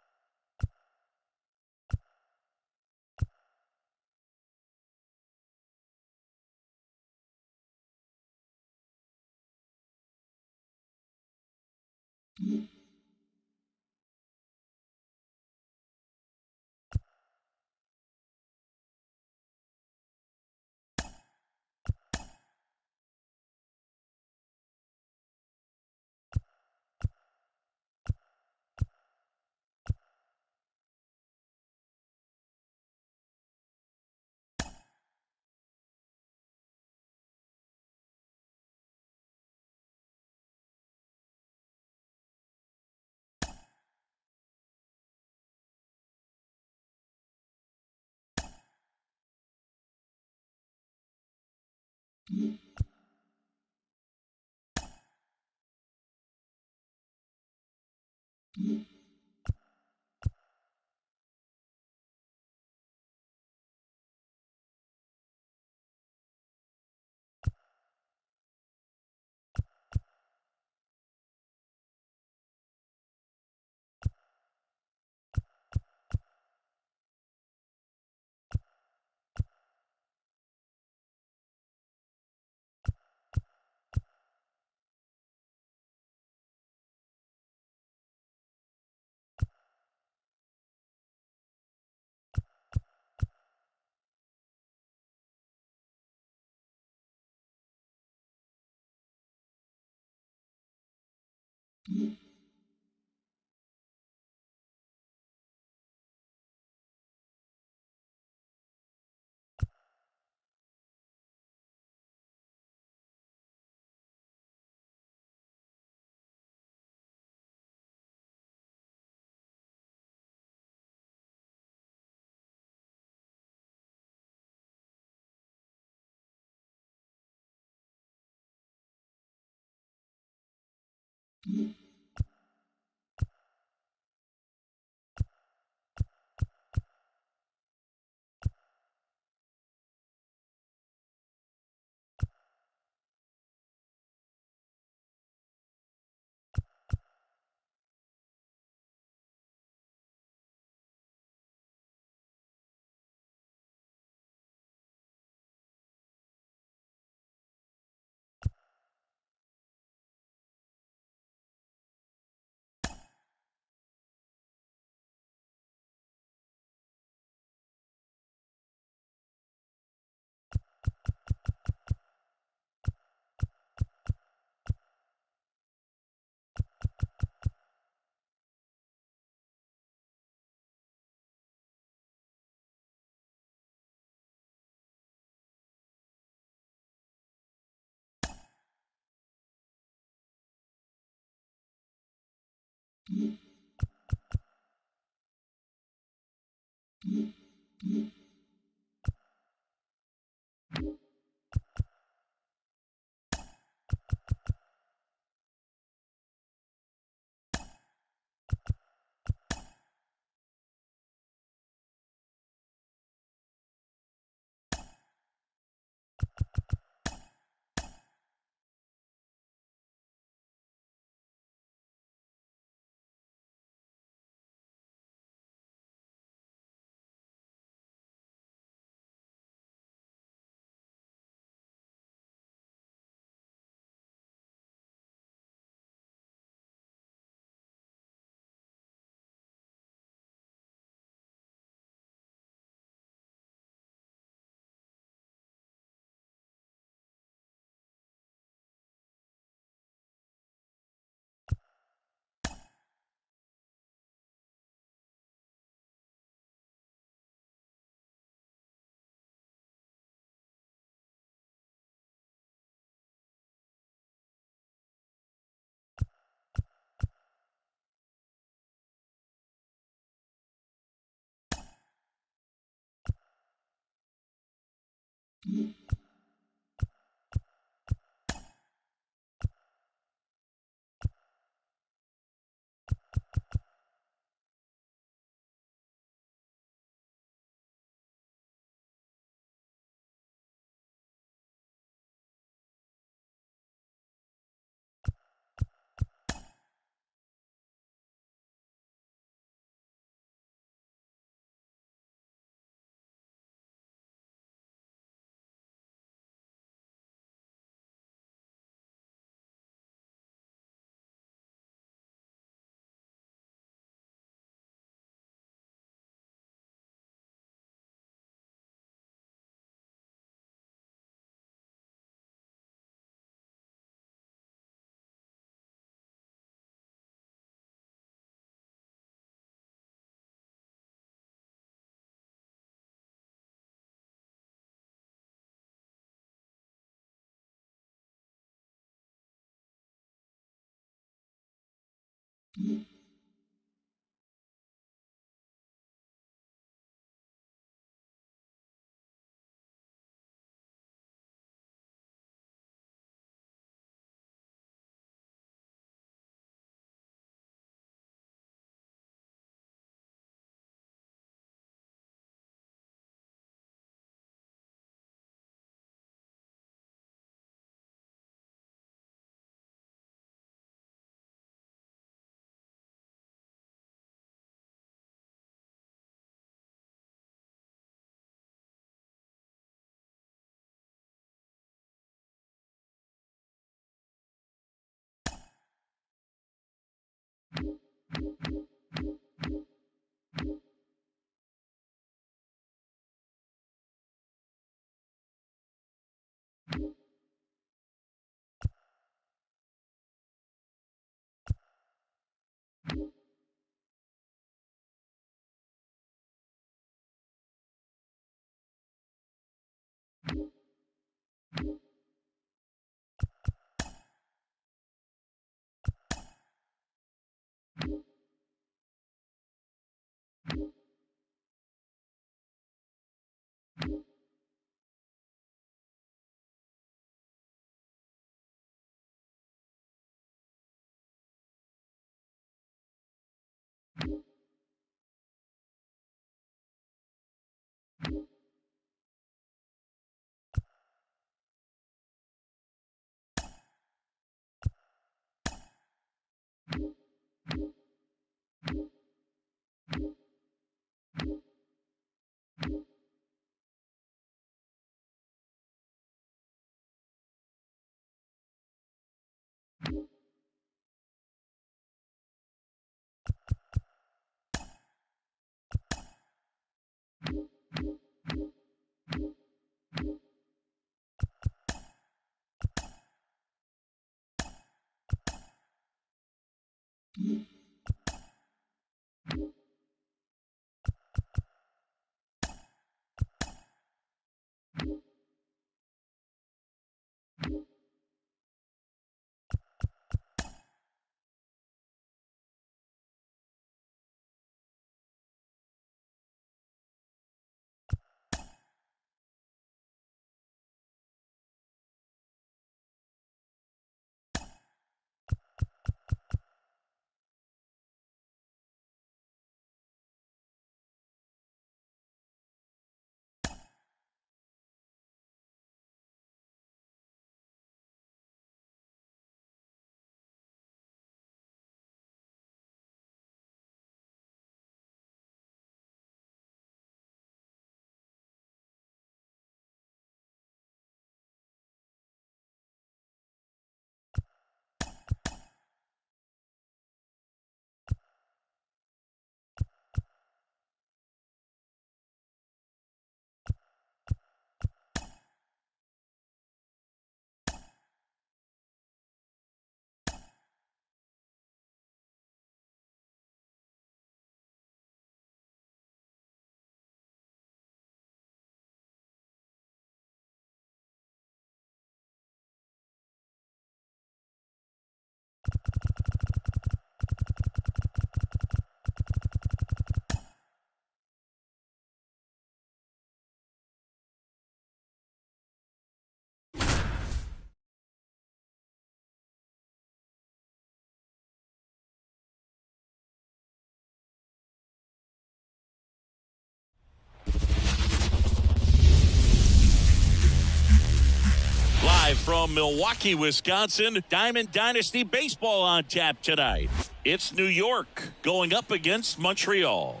from Milwaukee, Wisconsin. Diamond Dynasty Baseball on tap tonight. It's New York going up against Montreal.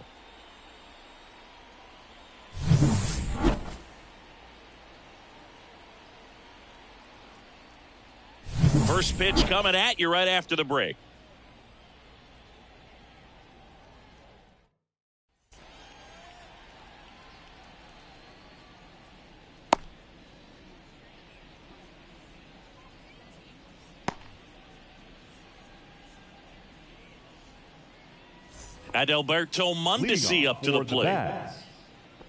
First pitch coming at you right after the break. Adalberto Mondesi up to the plate.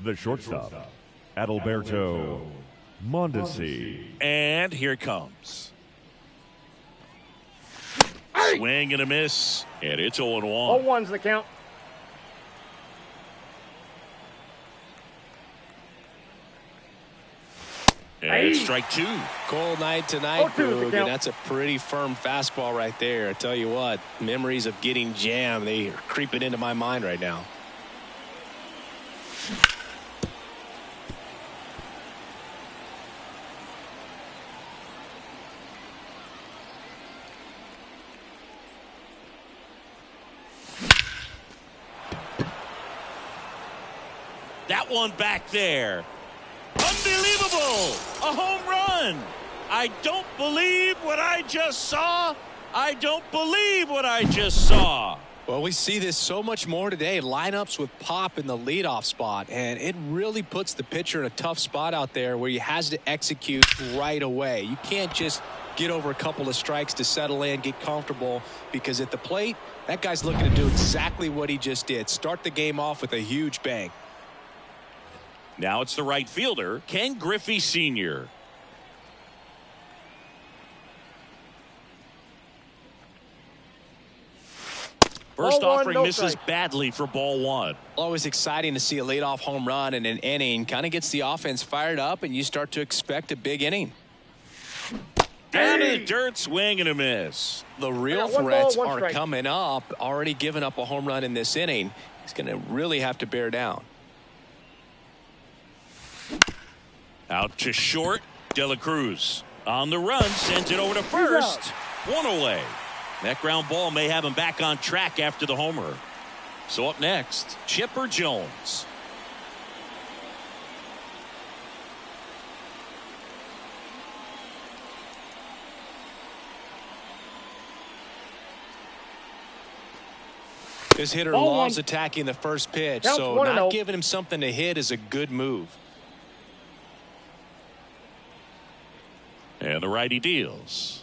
The shortstop, Adalberto Mondesi. And here it comes. Swing and a miss, and it's 0-1. 0-1's the count. And it's strike two. Cold night tonight, 0-2 Boog, the and count. that's a pretty firm fastball right there. I tell you what, memories of getting jammed, they are creeping into my mind right now. That one back there. Unbelievable! A home run! I don't believe what I just saw. I don't believe what I just saw. Well, we see this so much more today. Lineups with pop in the leadoff spot, and it really puts the pitcher in a tough spot out there where he has to execute right away. You can't just get over a couple of strikes to settle in, get comfortable, because at the plate, that guy's looking to do exactly what he just did. Start the game off with a huge bang. Now it's the right fielder, Ken Griffey Sr. First Ball one, offering no misses strike. badly for ball one. Always exciting to see a leadoff home run in an inning. Kind of gets the offense fired up, and you start to expect a big inning. Down to the dirt, swing and a miss. The real I got one threats ball, one are strike. coming up. Already giving up a home run in this inning. He's going to really have to bear down. Out to short, De La Cruz on the run, sends it over to first. One away. That ground ball may have him back on track after the homer. So up next, Chipper Jones. This hitter Ball loves one. attacking the first pitch, Counts so 1-0. not giving him something to hit is a good move. And the righty deals.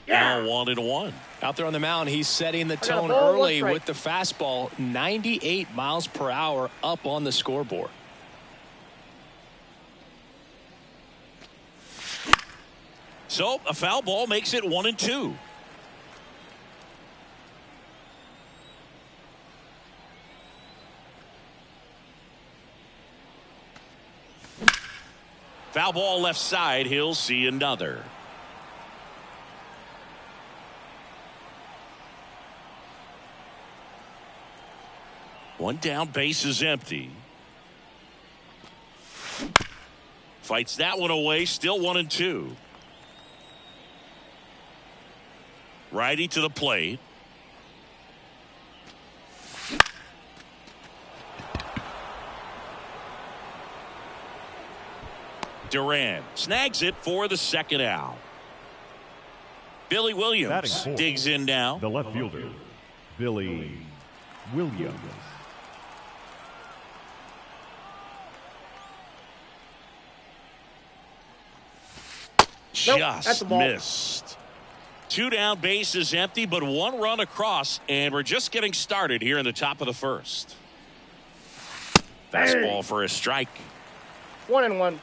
Now 1-1. Out there on the mound, he's setting the got a tone ball, one early strike. with the fastball, 98 miles per hour up on the scoreboard. So a foul ball makes it 1-2. Foul ball left side. He'll see another. One down, base is empty. Fights that one away, still 1-2. Righty to the plate. Duran snags it for the second out. Billy Batting Williams fourth, digs in now. The left fielder, Billy Williams. Nope, that's Just the ball. missed. Two down, base is empty, but one run across, and we're just getting started here in the top of the first. Fastball for a strike. 1-1.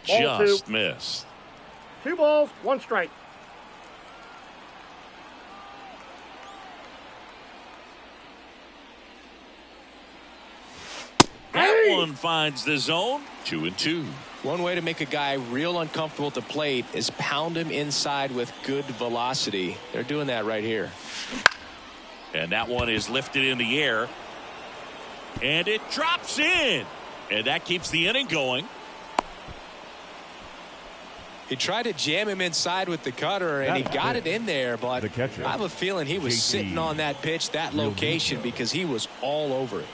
Ball Just two. missed. 2 balls, 1 strike. That one finds the zone. 2-2. One way to make a guy real uncomfortable at the plate is pound him inside with good velocity. They're doing that right here. And that one is lifted in the air. And it drops in. And that keeps the inning going. He tried to jam him inside with the cutter, and he got it in there, but I have a feeling he was sitting on that pitch, that location, because he was all over it.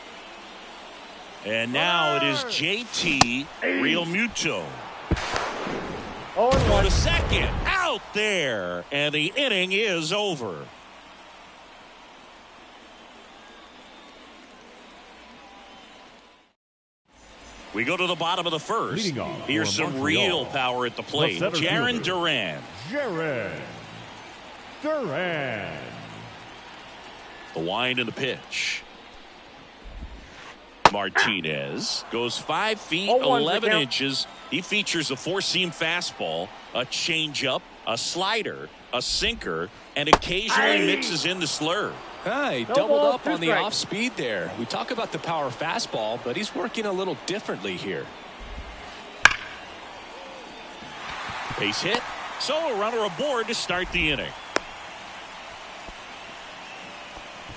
And now it is JT Realmuto. Oh, to second, out there, and the inning is over. We go to the bottom of the first. Here's some real power at the plate. Jarren Duran. The wind and the pitch. Martinez goes 5 feet 11 inches. He features a four-seam fastball, a changeup, a slider, a sinker, and occasionally mixes in the slurve. He doubled up on the off speed there. We talk about the power fastball, but he's working a little differently here. Base hit, so a runner aboard to start the inning.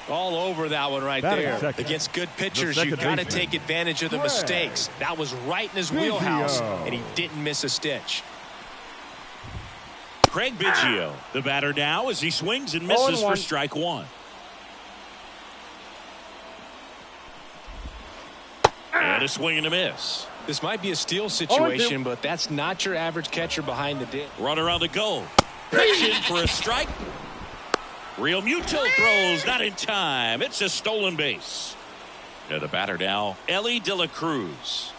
All over that one right there. Against good pitchers, you've got to take advantage of the mistakes. That was right in his wheelhouse, and he didn't miss a stitch. Craig Biggio, the batter now, as he swings and misses for strike one. And a swing and a miss. This might be a steal situation, but that's not your average catcher behind the dish. Runner on the go. Pitching for a strike. Realmuto throws, not in time. It's a stolen base. And the batter now, Elly De La Cruz.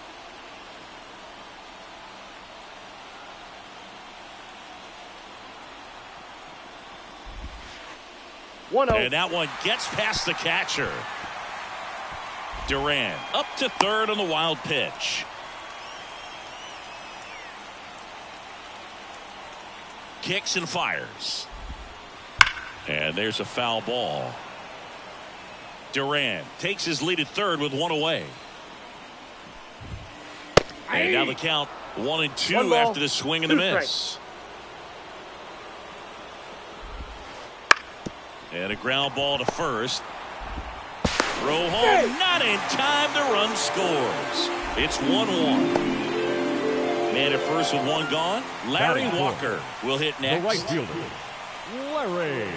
And that one gets past the catcher. Duran up to third on the wild pitch. Kicks and fires. And there's a foul ball. Duran takes his lead at third with one away. And now the count 1-2 after the swing and the miss. And a ground ball to first. Throw home, not in time. The run scores. It's 1-1. Man at first with one gone. Larry Walker will hit next. The right fielder, Larry.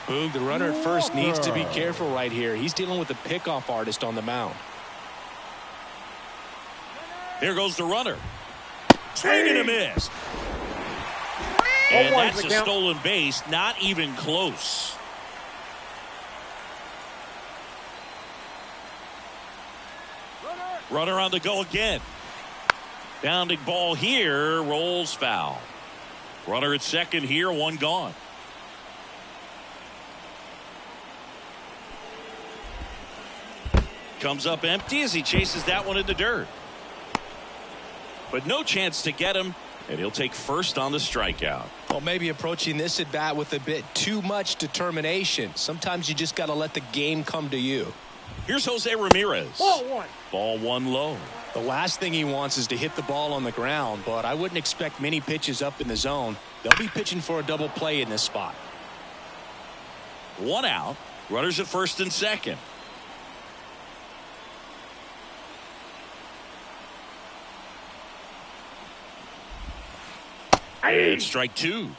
Boog, the runner at first needs to be careful right here. He's dealing with a pickoff artist on the mound. Here goes the runner. Swing and a miss. And that's a stolen base. Not even close. Runner on the go again. Bounding ball here, rolls foul. Runner at second here, one gone. Comes up empty as he chases that one in the dirt. But no chance to get him, and he'll take first on the strikeout. Well, maybe approaching this at bat with a bit too much determination. Sometimes you just got to let the game come to you. Here's Jose Ramirez. Ball one low. The last thing he wants is to hit the ball on the ground, but I wouldn't expect many pitches up in the zone. They'll be pitching for a double play in this spot. One out. Runners at first and second. And strike two.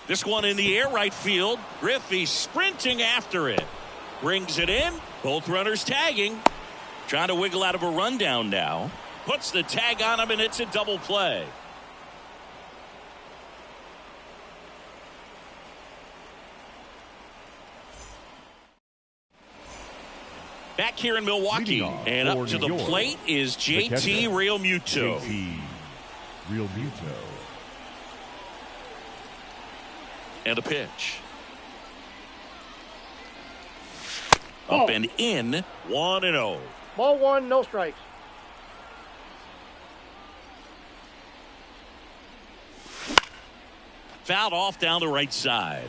This one in the air, right field. Griffey sprinting after it. Brings it in. Both runners tagging. Trying to wiggle out of a rundown now. Puts the tag on him, and it's a double play. Back here in Milwaukee, and up to the plate is JT Realmuto. JT Realmuto. And a pitch. Up and in, 1-0. Ball one, no strikes. Fouled off down the right side.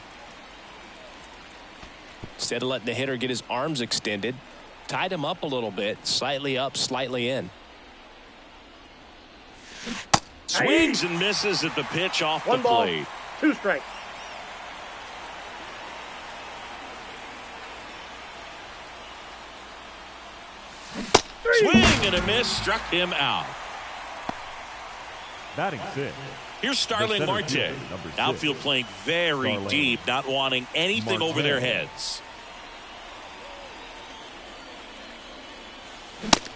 Instead of letting the hitter get his arms extended, tied him up a little bit, slightly up, slightly in. Swings and misses at the pitch off One the ball, plate. 2 strikes. Swing and a miss, struck him out. Batting 6. Here's Starling The center Marte. fielder, number 6. Outfield playing very Starling deep, not wanting anything Marte. over their heads.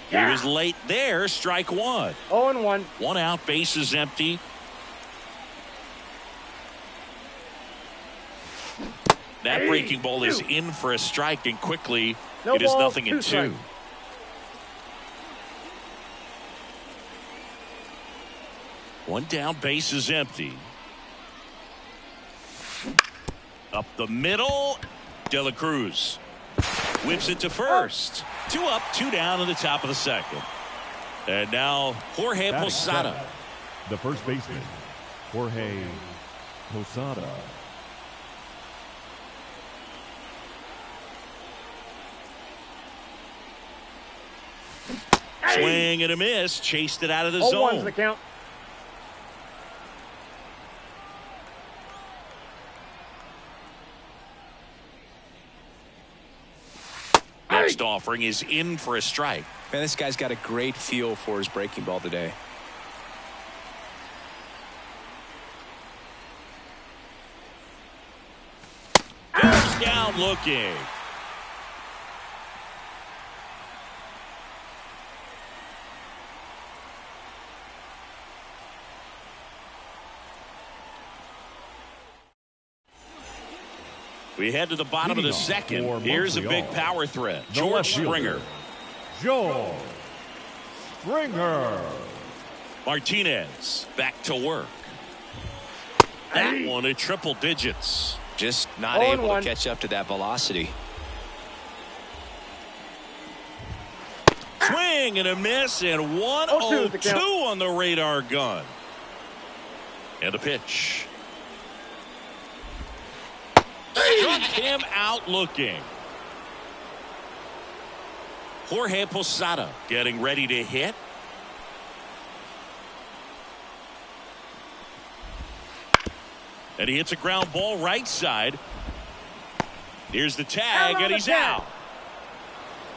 He was late there, strike 1. 0-1. 1 out, bases empty. That breaking ball is in for a strike, and quickly No it is balls, 0-2. 2 strikes. One down, base is empty. Up the middle, De La Cruz whips it to first. 2 up, 2 down in the top of the second. And now Jorge Batting Posada. 7. The first baseman, Jorge Posada. Swing and a miss, chased it out of the 0-1's zone. the count. Next offering is in for a strike. Man, this guy's got a great feel for his breaking ball today. Goes down looking. We head to the bottom of the second. For Here's a big Montreal, power threat. the George left fielder, Springer. George Springer. Martinez back to work. That one at triple digits. Just not 0-1. able to catch up to that velocity. Swing and a miss, and 0-2 the 1-0-2 count. on the radar gun. And a pitch. Struck him out looking. Jorge Posada getting ready to hit. And he hits a ground ball right side. Here's the tag, Out on and the he's tag. out.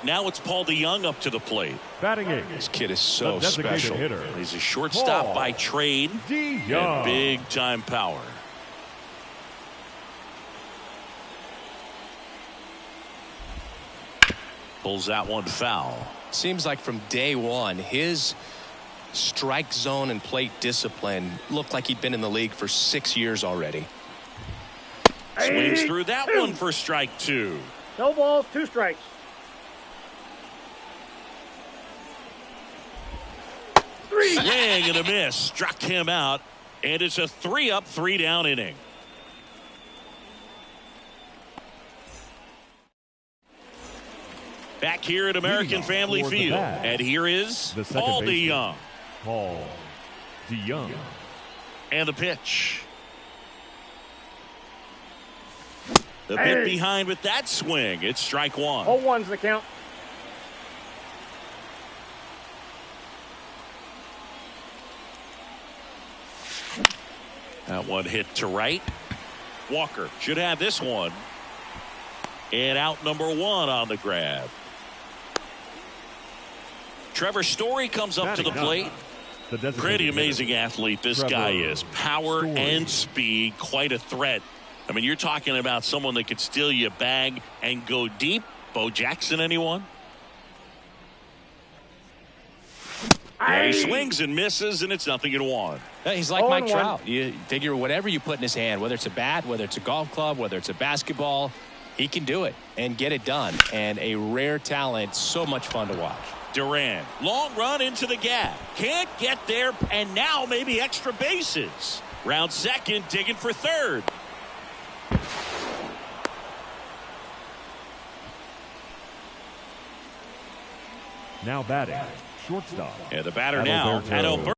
Now it's Paul DeYoung up to the plate. Batting 8. This kid is so The designated special. hitter, He's a shortstop Paul by trade DeYoung. and big time power. Pulls that one foul. Seems like from day one, his strike zone and plate discipline looked like he'd been in the league for 6 years already. Swings through that one for strike 2. No balls, 2 strikes. Swing and a miss. Struck him out. And it's a 3 up, 3 down inning. Back here at American Family for the Field. bat, And here is the second Paul baseman, DeYoung. Paul DeYoung. And the pitch. The bit behind with that swing. It's strike 1. 0-1's the count. That one hit to right. Walker should have this one. And out number 1 on the grab. Trevor Story comes up to the Batting plate. ninth, the designated Pretty hitter, amazing athlete this Trevor guy is. Power Story. and speed, quite a threat. I mean, you're talking about someone that could steal you a bag and go deep. Bo Jackson, anyone? Yeah, he swings and misses, and it's 0-1. He's like Mike 0-1. Trout. You figure whatever you put in his hand, whether it's a bat, whether it's a golf club, whether it's a basketball, he can do it and get it done. And a rare talent, so much fun to watch. Duran, long run into the gap. Can't get there, and now maybe extra bases. Round second, digging for third. Now batting, shortstop. And the batter now, Adalberto Adalberto.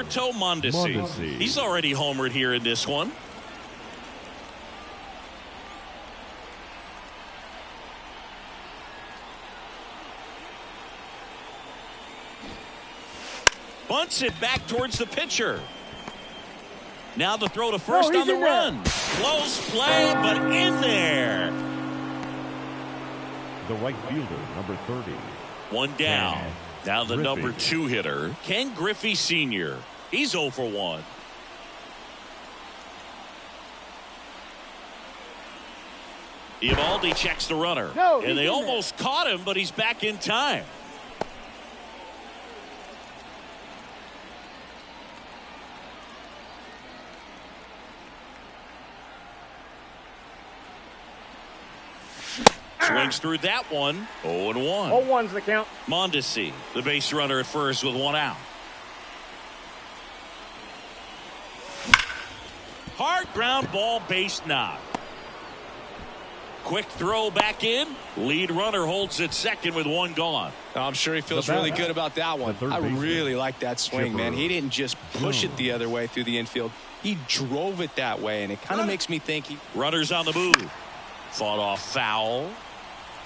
Mondesi. He's already homered here in this one. Bunts it back towards the pitcher. Now the throw to first on the run. Close play, but in there. The right fielder, number 30. One down. Now the number 2 hitter, Ken Griffey Sr. He's 0 for 1. Eovaldi checks the runner. And they almost caught him, but he's back in time. Swings through that one. 0-1. 0-1's the count. Mondesi, the base runner at first with 1 out. Hard ground ball, base knock. Quick throw back in. Lead runner holds at second with 1 gone. I'm sure he feels really good about that one. I really like that swing, man. He didn't just push it the other way through the infield. He drove it that way, and it kind of makes me think Runners on the move. Fought off foul.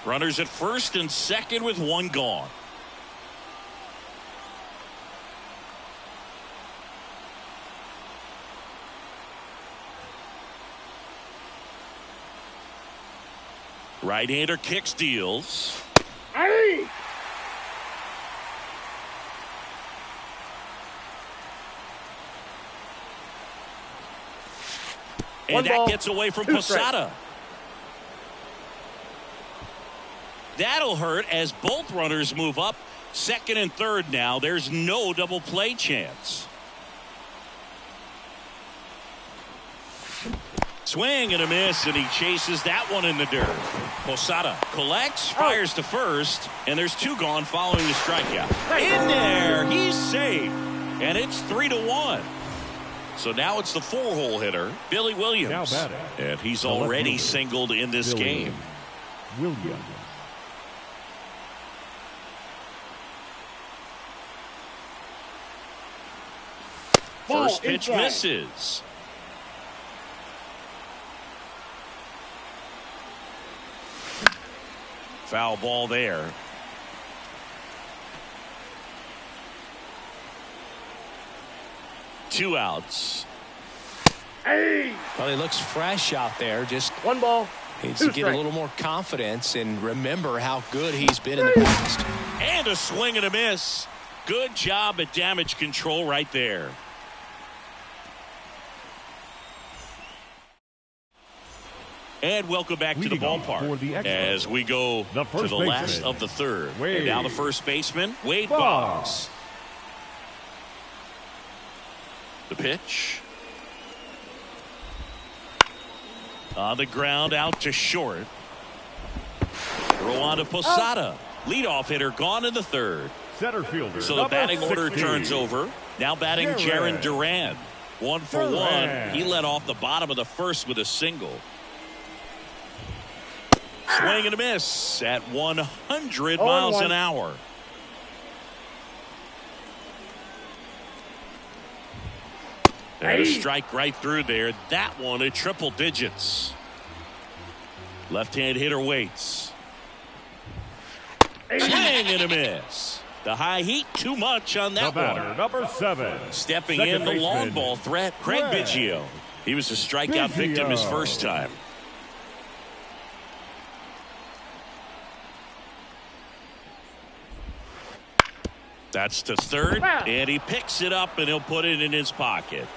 Runners at first and second with 1 gone. Right-hander kicks, deals. Hey! And that gets away from Posada. That'll hurt as both runners move up. Second and third now. There's no double play chance. Swing and a miss, and he chases that one in the dirt. Posada collects, fires to first, and there's 2 gone following the strikeout. In there, he's safe, and it's 3-1. So now it's the 4-hole hitter, Billy Williams, and he's already singled in this game. Williams. First pitch misses. Foul ball there. Two outs. Hey! Well, he looks fresh out there. Just 1 ball. Needs to get a little more confidence and remember how good he's been in the past. And a swing and a miss. Good job at damage control right there. And welcome back to the ballpark as we go to the last of the third. And now the first baseman, Wade Boggs. The pitch. On the ground, out to short. Throw on to Posada. Leadoff hitter gone in the third. Center fielder. So the batting order turns over. Now batting Jarren Duran. 1 for 1. He led off the bottom of the first with a single. Swing and a miss at 100 miles an hour. And a strike right through there. That one at triple digits. Left-hand hitter waits. Swing and a miss. The high heat too much on that one. Number 7. Stepping in the long ball threat, Craig Biggio. He was a strikeout victim his first time. That's to third, and he picks it up, and he'll put it in his pocket.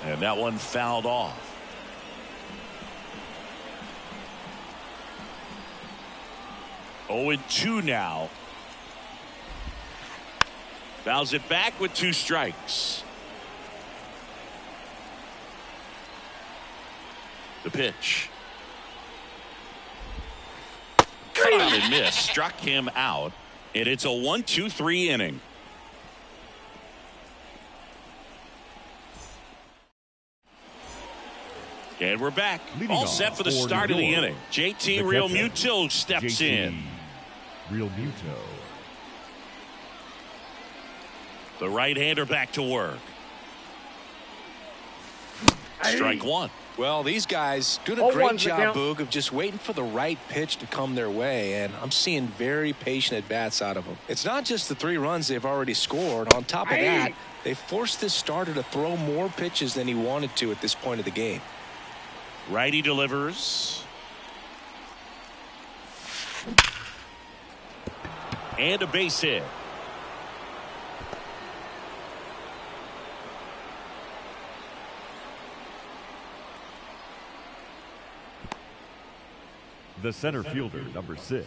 And that one fouled off. Oh, and 2 now. Fouls it back with 2 strikes. The pitch. Cut out and missed. Struck him out. And it's a 1-2-3 inning. And we're back. All set for the start of the inning. JT Realmuto steps in. Real Muto. The right-hander back to work. Strike one. Well, these guys doing a great job, Boog, of just waiting for the right pitch to come their way, and I'm seeing very patient at-bats out of them. It's not just the 3 runs they've already scored. On top of that, they forced this starter to throw more pitches than he wanted to at this point of the game. Righty delivers. And a base hit. The center fielder, number 6,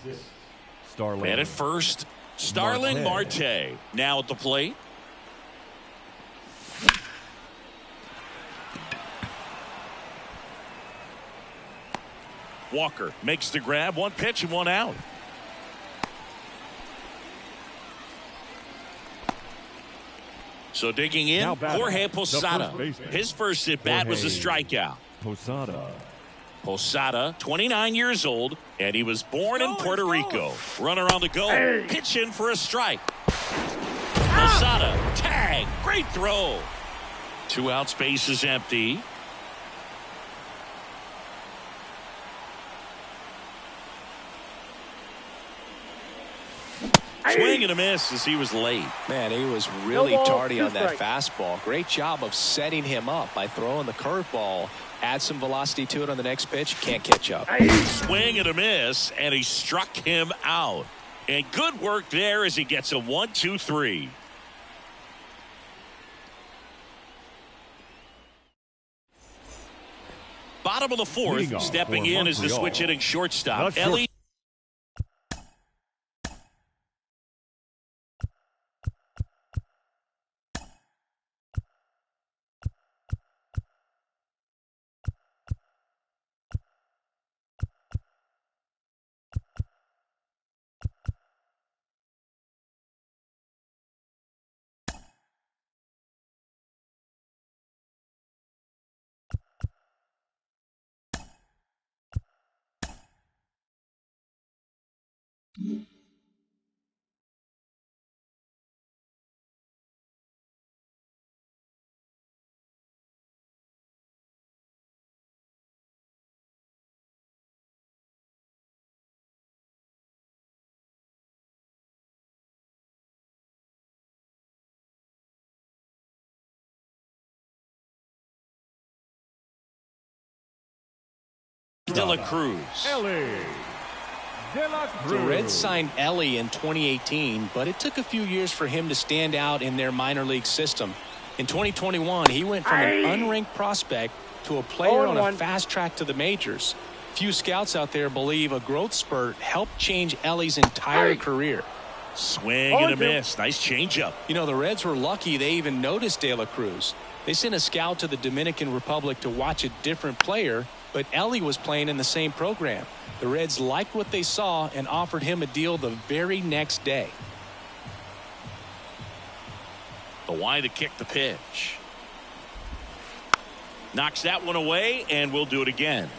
Starling. And at first, Starling Marte. Now at the plate. Walker makes the grab. 1 pitch and 1 out. So digging in, Jorge Posada. His first at bat was a strikeout. Posada, 29 years old, and he was born in Puerto Rico. Runner on the go, pitch in for a strike. Posada, tag, great throw. 2 outs, base is empty. Swing and a miss as he was late. Man, he was really tardy on that fastball. Great job of setting him up by throwing the curveball. Add some velocity to it on the next pitch. Can't catch up. Swing and a miss, and he struck him out. And good work there as he gets a 1-2-3. Bottom of the 4th, stepping in is the switch hitting shortstop, Ellie. De La Cruz. The Reds signed Ellie in 2018, but it took a few years for him to stand out in their minor league system. In 2021, he went from an unranked prospect to a player on a fast track to the majors. Few scouts out there believe a growth spurt helped change Ellie's entire career. Swing and a miss. Nice changeup. You know, the Reds were lucky they even noticed De La Cruz. They sent a scout to the Dominican Republic to watch a different player, but Ellie was playing in the same program. The Reds liked what they saw and offered him a deal the very next day. The wide to kick the pitch. Knocks that one away, and we'll do it again.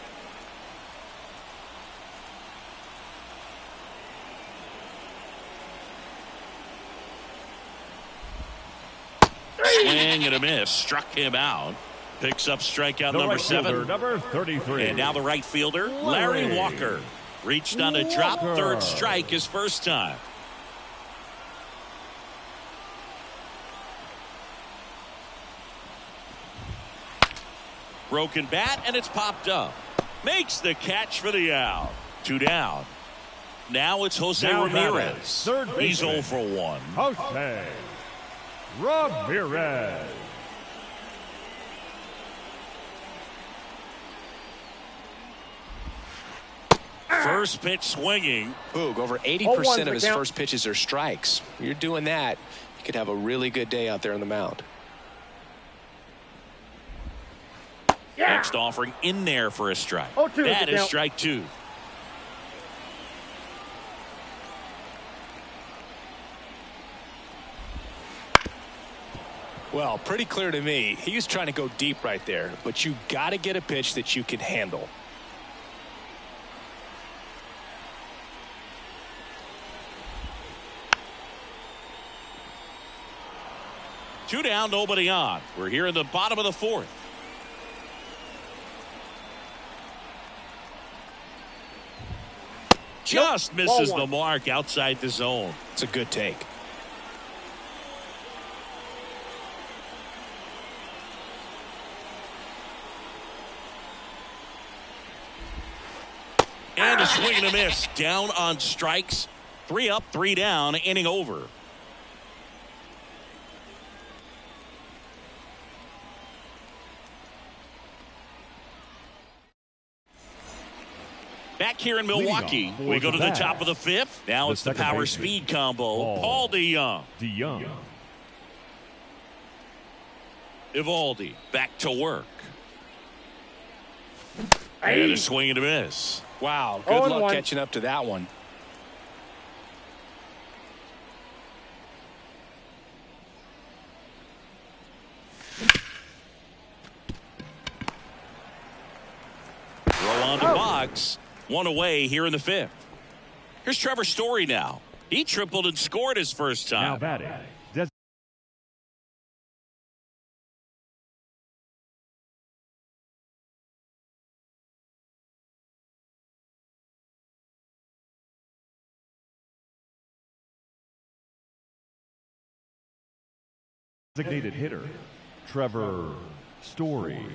Swing and a miss. Struck him out. Picks up strikeout number 7. Number 33. And now the right fielder, Larry Walker. Reached on a drop, 3rd strike his first time. Broken bat, and it's popped up. Makes the catch for the out. 2 down. Now it's Jose Ramirez. He's 0 for 1. Jose Ramirez. First pitch swinging. Boog, over 80% of his first pitches are strikes. You're doing that, you could have a really good day out there on the mound. Next offering in there for a strike. That is strike 2. Well, pretty clear to me. He was trying to go deep right there, but you got to get a pitch that you can handle. 2 down, nobody on. We're here in the bottom of the 4th. Just misses the mark outside the zone. It's a good take. And a swing and a miss. Down on strikes. 3 up, 3 down, inning over. Back here in Milwaukee, we go to the top of the 5th. Now it's the power speed combo. Paul DeYoung. Eovaldi back to work. And a swing and a miss. Wow, good luck catching up to that one. Throw on the box. 1 away here in the 5th. Here's Trevor Story now. He tripled and scored his first time. Now batting. Designated hitter, Trevor Story.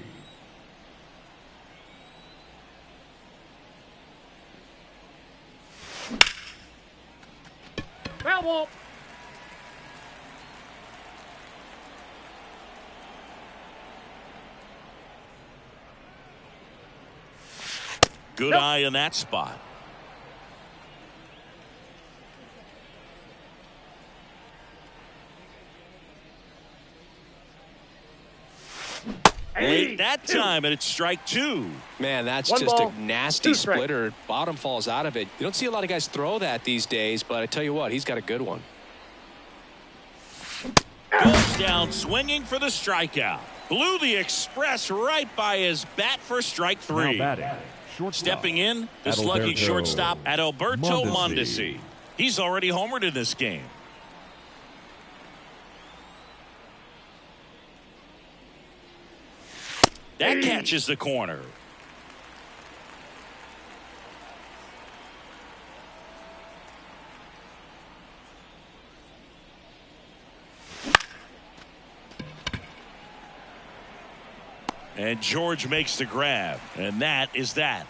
Foul ball. Good eye in that spot. Late that time, and it's strike 2. Man, that's just a nasty splitter. Bottom falls out of it. You don't see a lot of guys throw that these days, but I tell you what, he's got a good one. Goes down swinging for the strikeout. Blew the express right by his bat for strike 3. Stepping in, the slugging shortstop at Alberto Mondesi. He's already homered in this game. That catches the corner. And George makes the grab, and that is that.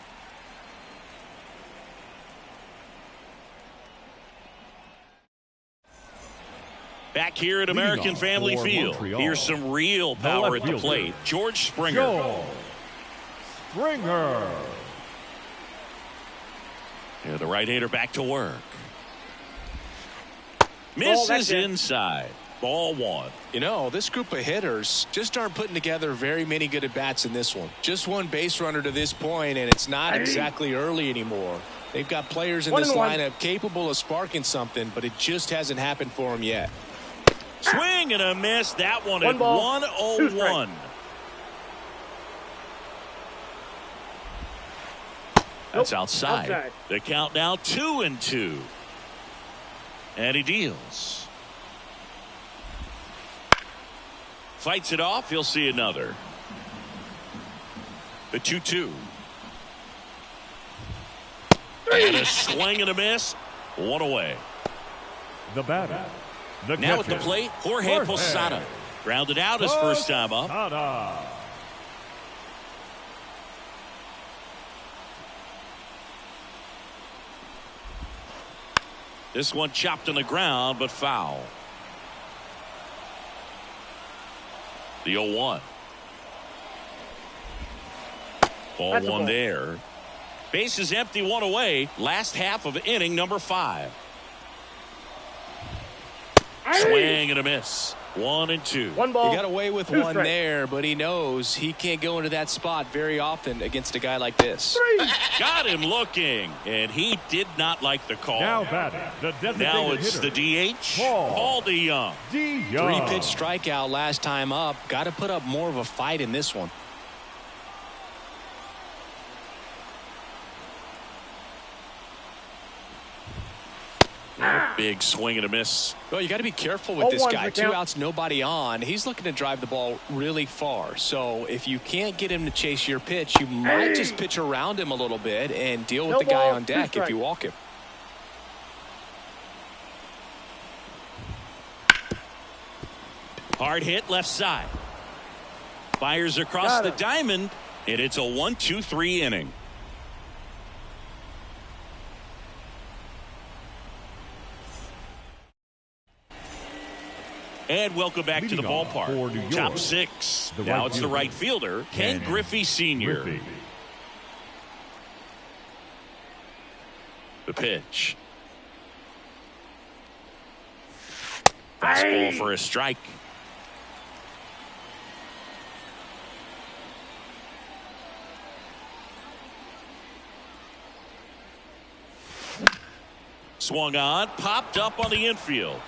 Back here at American Family Field, here's some real power at the plate. George Springer. Yeah, the right-hander back to work. Misses inside. Ball 1. You know, this group of hitters just aren't putting together very many good at-bats in this one. Just one base runner to this point, and it's not exactly early anymore. They've got players in this lineup capable of sparking something, but it just hasn't happened for them yet. Swing and a miss. That one at 1-0-1. That's outside. The count now 2-2. And he deals. Fights it off. He'll see another. The 2-2. And a swing and a miss. 1 away. The batter. Now at the plate, Jorge Posada. Grounded out his first time up. This one chopped on the ground, but foul. The 0-1. Ball 1 there. Base is empty, 1 away. Last half of inning number 5. Swing and a miss. 1-2. 1 ball. He got away with 1 there, but he knows he can't go into that spot very often against a guy like this. Got him looking, and he did not like the call. Now batting. Now it's the DH, Paul DeYoung. 3-pitch strikeout last time up. Got to put up more of a fight in this one. Big swing and a miss. Well, you got to be careful with this 0-1's guy. the 2 count. outs, nobody on. He's looking to drive the ball really far. So if you can't get him to chase your pitch, you might just pitch around him a little bit and deal with No the guy ball, on 2 deck if strikes. you walk him. Hard hit left side. Fires across the diamond, and it's a 1-2-3 inning. And welcome back to the Leading off for New ballpark. York, Top 6. the Now right it's the right fielder, Ken Griffey Sr. Griffey. The pitch. Fastball for a strike. Swung on, popped up on the infield.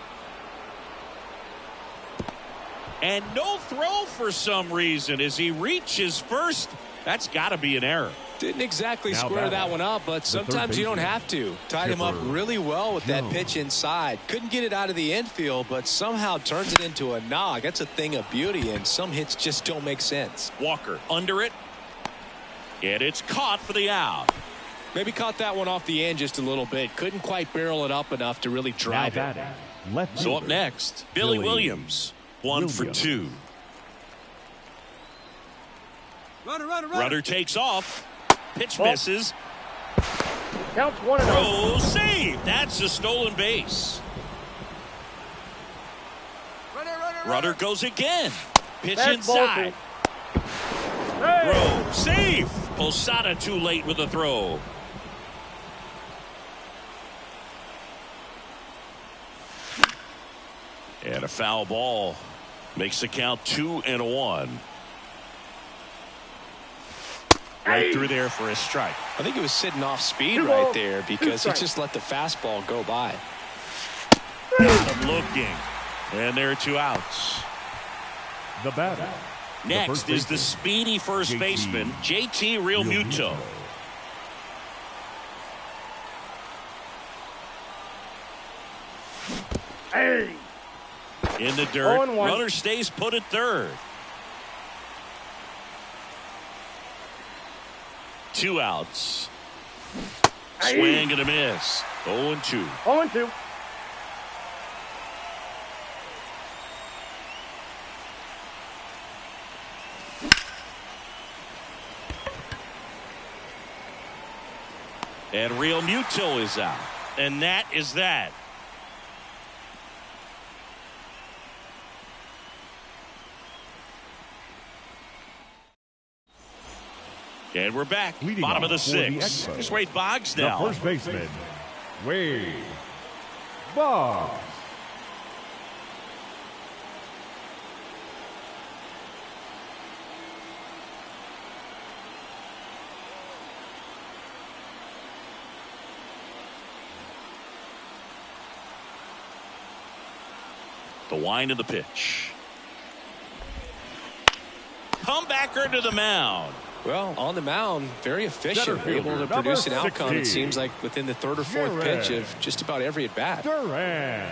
And no throw for some reason as he reaches first. That's got to be an error. Didn't exactly Now square batting, that one up, but the sometimes you don't third have to. Tied him up Chipper really well with that Jones. pitch inside. Couldn't get it out of the infield, but somehow turns it into a nog. That's a thing of beauty, and some hits just don't make sense. Walker under it. And it's caught for the out. Maybe caught that one off the end just a little bit. Couldn't quite barrel it up enough to really Now drive it. batting, left So up fielder, next, Billy Williams. 1 for 2. Runner takes off. Pitch Ball. misses. Counts 1-0. Throw save. That's a stolen base. Runner goes again. Pitch That's inside. Hey! Throw safe. Posada too late with the throw. And a foul ball makes the count 2-1. Right through there for a strike. I think he was sitting off speed 2 right balls, there 2 because he strikes. just let the fastball go by. Got him looking. And there are 2 outs. The batter. the Next first is the baseman, speedy first JT baseman, JT Realmuto. Hey! In the dirt. 0-1. Runner stays put at third. 2 outs. Swing and a miss. 0-2. 0-2. And Realmuto is out. And that is that. And we're back. Leading Bottom of the off for the 6th. Expos, Here's Wade Boggs the now. first baseman, Wade Boggs. The wind of the pitch. Comebacker to the mound. Well, on the mound, very efficient, Center fielder, able to number produce an outcome, it 16. seems like, within the 3rd or 4th pitch of just about every at-bat. Duran.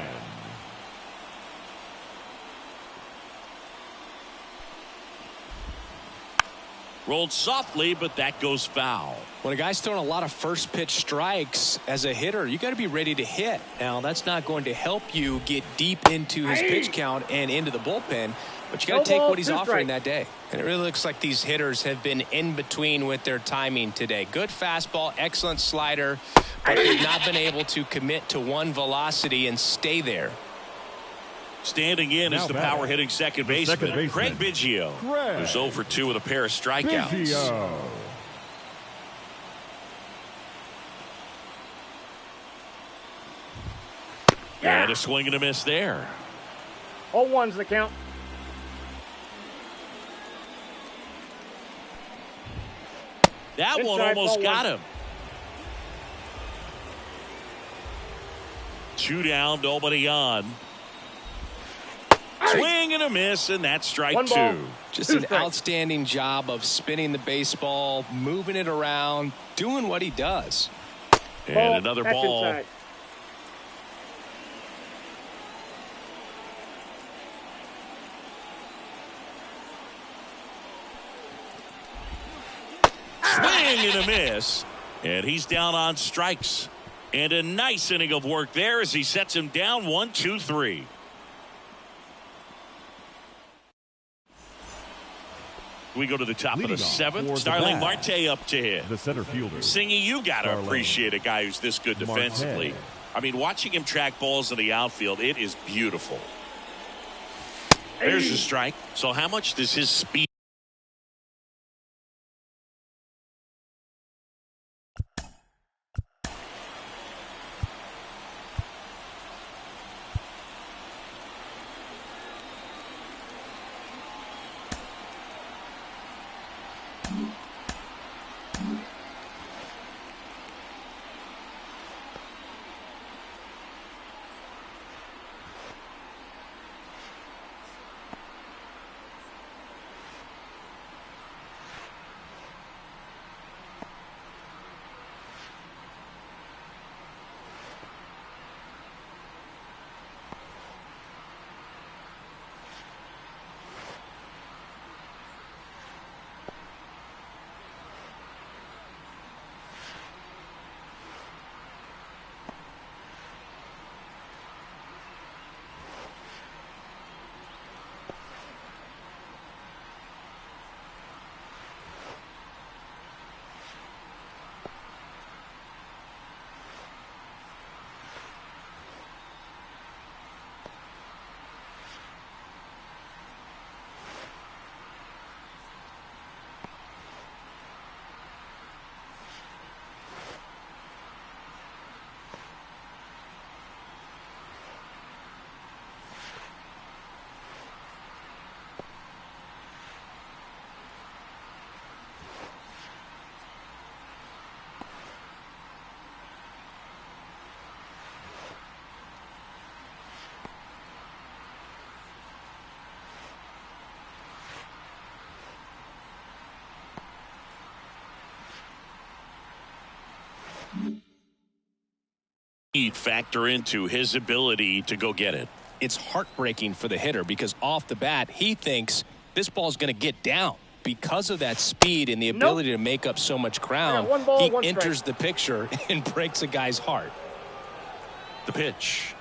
Rolled softly, but that goes foul. When a guy's throwing a lot of first pitch strikes as a hitter, you got to be ready to hit. Now, that's not going to help you get deep into his pitch count and into the bullpen, but you got No to take ball, what he's 2 offering strikes. that day. And it really looks like these hitters have been in between with their timing today. Good fastball, excellent slider, but they've not been able to commit to one velocity and stay there. Standing in Now is the batting, power hitting second the second baseman, baseman, Craig Biggio, Craig who's 0 for 2 with a pair of strikeouts. Biggio. And a swing and a miss there. 0-1's the count. That one Inside, almost ball got 1. him. 2 down, nobody on. Swing and a miss, and that's strike 1 2. ball. Just 2 an strikes. outstanding job of spinning the baseball, moving it around, doing what he does. And Ball. another That's ball. inside. and a miss. And he's down on strikes. And a nice inning of work there as he sets him down 1-2-3. We go to the top of the seventh. Starling Marte up to hit. The center fielder. Singy, you got to appreciate a guy who's this good defensively. Marte. I mean, watching him track balls in the outfield, it is beautiful. There's a strike. So how much does his speed? Factor into his ability to go get it. It's heartbreaking for the hitter because off the bat he thinks this ball's going to get down because of that speed and the ability to make up so much ground. He enters the picture and breaks a guy's heart. The pitch.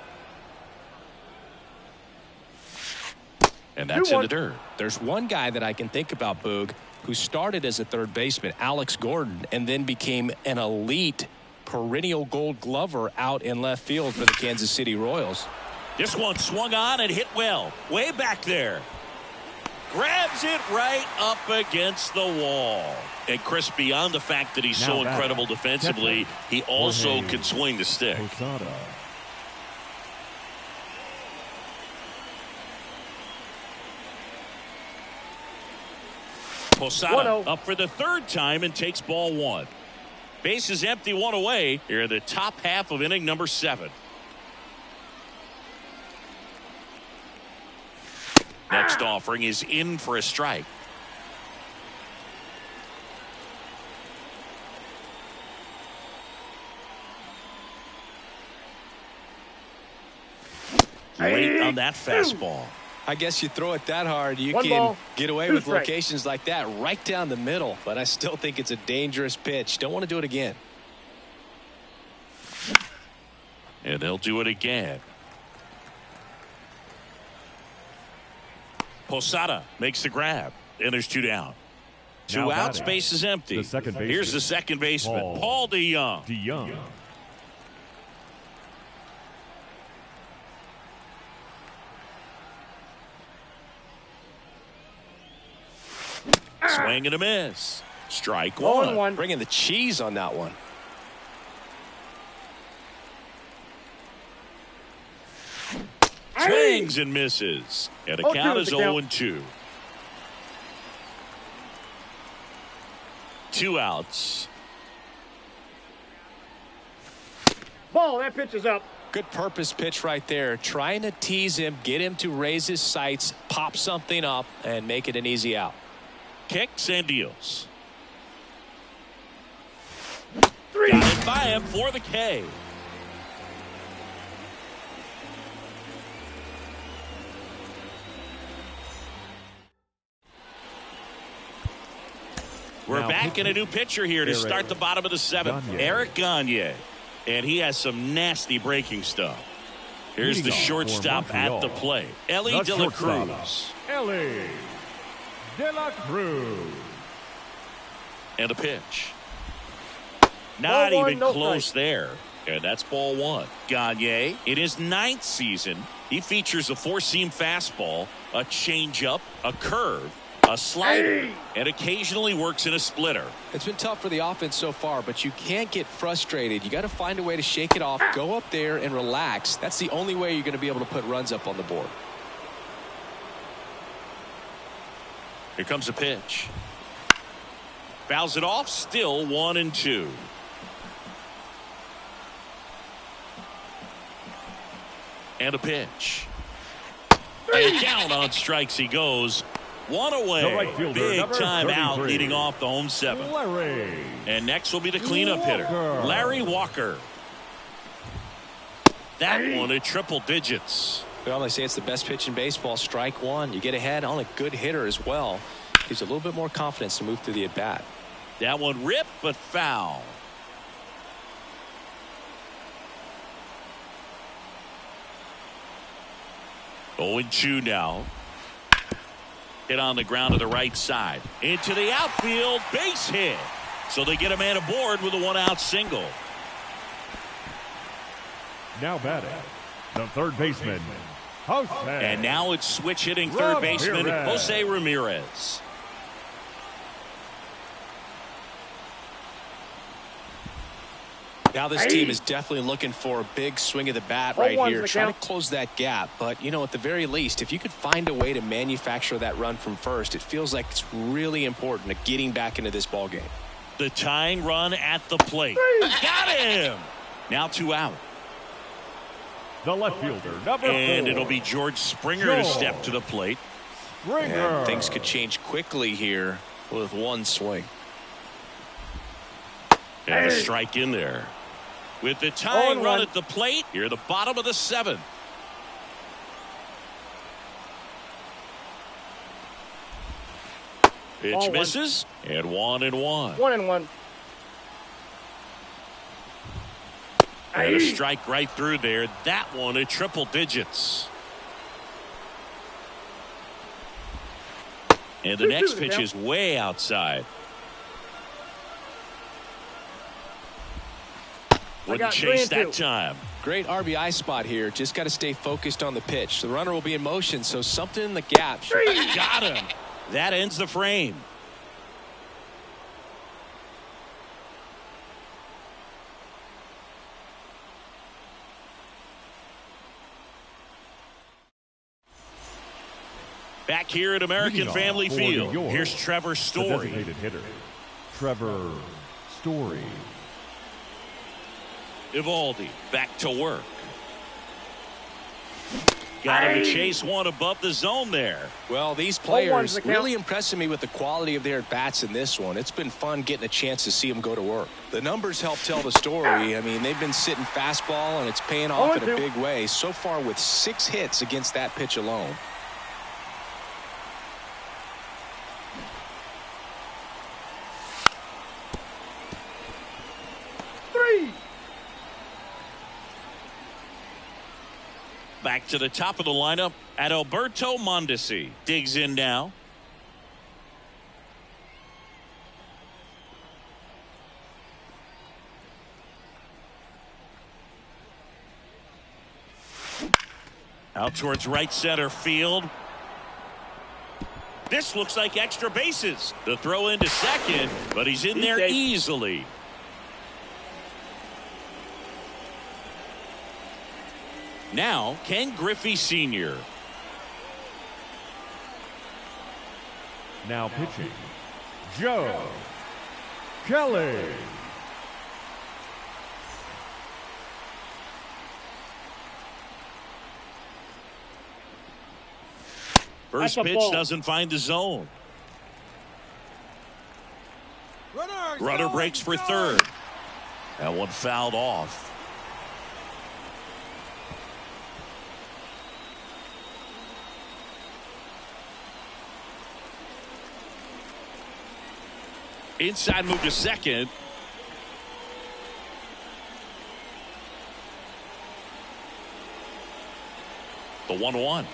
And that's in the dirt. There's one guy that I can think about, Boog, who started as a third baseman, Alex Gordon, and then became an elite perennial Gold Glover out in left field for the Kansas City Royals. This one swung on and hit well. Way back there. Grabs it right up against the wall. And Chris, beyond the fact that he's so incredible defensively, he also can swing the stick. Posada up for the third time and takes ball one. Base is empty, one away here in the top half of inning number 7. Next offering is in for a strike. Late on that fastball. I guess you throw it that hard, you can get away with locations like that right down the middle. But I still think it's a dangerous pitch. Don't want to do it again. And they'll do it again. Posada makes the grab. And there's 2 down. 2 out, space is empty. Here's the second baseman, Paul DeYoung. Swing and a miss. Strike one. Bringing the cheese on that one. Swings and misses. And the count is 0-2. 2 outs. Ball, that pitch is up. Good purpose pitch right there. Trying to tease him, get him to raise his sights, pop something up, and make it an easy out. Kicks and deals. Got it by him for the K. We're Now back in a new pitcher here to Eric start the bottom of the seventh. Gagne. Eric Gagne. And he has some nasty breaking stuff. Here's the Leading off shortstop for at Montreal, the plate. Ellie the De La shortstop, Cruz. Ellie De La Cruz. And a pitch. Not Ball one, even no close strike. there. And that's ball one. Gagne, in his 9th season, he features a four-seam fastball, a changeup, a curve, a slider, and occasionally works in a splitter. It's been tough for the offense so far, but you can't get frustrated. You got to find a way to shake it off, go up there and relax. That's the only way you're going to be able to put runs up on the board. Here comes a pitch. Fouls it off, still 1-2. And a pitch. And down on strikes he goes. One away. The right fielder, Big number time out 33. leading off the home seventh. Larry. And next will be the cleanup hitter, Walker. Larry Walker. That one at triple digits. Well, they say it's the best pitch in baseball. Strike one. You get ahead on a good hitter as well. Gives you a little bit more confidence to move through the at-bat. That one ripped but foul. Oh, 0-2 now. Hit on the ground to the right side. Into the outfield, base hit. So they get a man aboard with a one-out single. Now batting, the third baseman, Jose. And now it's switch hitting third baseman Ramirez. Jose Ramirez. Now this team is definitely looking for a big swing of the bat right one's here. the Try to count. close that gap. But, you know, at the very least, if you could find a way to manufacture that run from first, it feels like it's really important to getting back into this ball game. The tying run at the plate. Got him. Now 2 out. The left fielder, number 4. And it'll be George Springer to Joel step to the plate. Springer. And things could change quickly here with one swing. And a strike in there. With the tying 0-1. run at the plate, here the bottom of the 7th. Pitch Ball one. misses, and 1-1. 1-1. And a strike right through there. That one at triple digits. And the 2-2 next the pitch count. is way outside. Wouldn't got chase 3-2. that time. Great RBI spot here. Just got to stay focused on the pitch. The runner will be in motion, so something in the gap. Got him. That ends the frame. Back here at American Leading off Family for Field, New York, here's Trevor the Story. designated hitter, Trevor Story. Evaldi back to work. Got him to chase one above the zone there. Well, these 0-1's players the count. really impressing me with the quality of their at-bats in this one. It's been fun getting a chance to see them go to work. The numbers help tell the story. I mean, they've been sitting fastball, and it's paying off in a 0-2. big way. So far with 6 hits against that pitch alone. Back to the top of the lineup at Alberto Mondesi. Digs in now. Out towards right center field. This looks like extra bases. The throw into second, but he's in there safe. easily. Now, Ken Griffey Sr. Now pitching, Joe Kelly. First That's a pitch ball. doesn't find the zone. Runner breaks for third. That one fouled off. Inside move to second. The 1-1.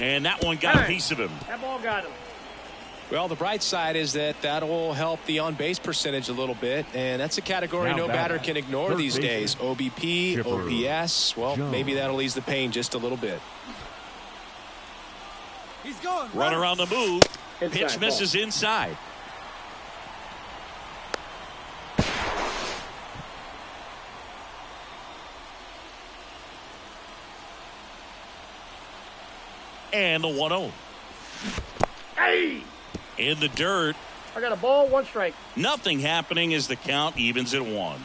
And that one got a piece of him. That ball got him. Well, the bright side is that will help the on-base percentage a little bit, and that's a category Now no batter batter. can ignore Third these baseman. days. OBP, Chipper OPS, well, Jones. maybe that'll ease the pain just a little bit. He's going. Runner on the move. Inside Pitch ball. misses inside. And the 1-0. Hey! In the dirt. I got a ball, 1 strike. Nothing happening as the count evens at 1.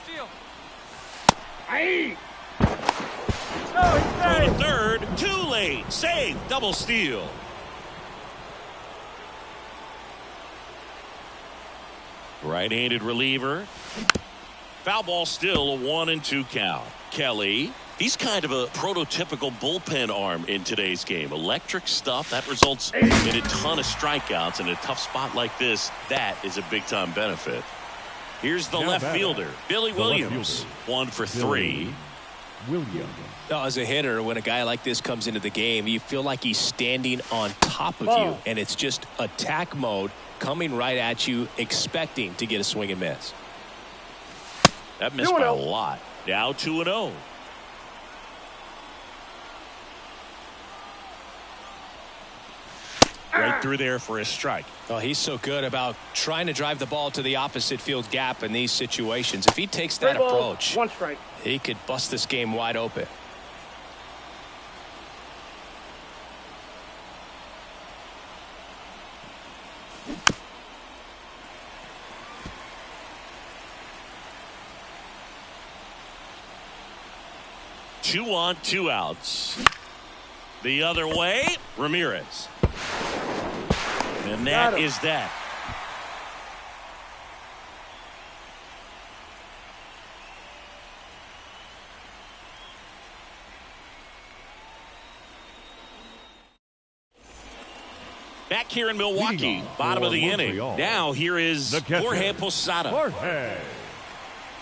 Steal. Hey! Throw No, to third. Too late. Save. Double steal. Right-handed reliever. Foul ball, still a 1-2 count. Kelly. He's kind of a prototypical bullpen arm in today's game. Electric stuff that results in a ton of strikeouts. In a tough spot like this, that is a big-time benefit. Here's the Now left batter. fielder, Billy The left Williams. fielder. 1 for 3. Williams. As a hitter, when a guy like this comes into the game, you feel like he's standing on top of you, Ball. and it's just attack mode coming right at you, expecting to get a swing and miss. That missed by a 2-0. lot. Now 2-0. Right through there for a strike. Oh, he's so good about trying to drive the ball to the opposite field gap in these situations. If he takes that 3 balls, approach, 1 strike. he could bust this game wide open. Two on, 2 outs. The other way, Ramirez. And that Got him. is that. Back here in Milwaukee, Leading off bottom of for the inning. Montreal, Now here is the catcher, Jorge Posada. Jorge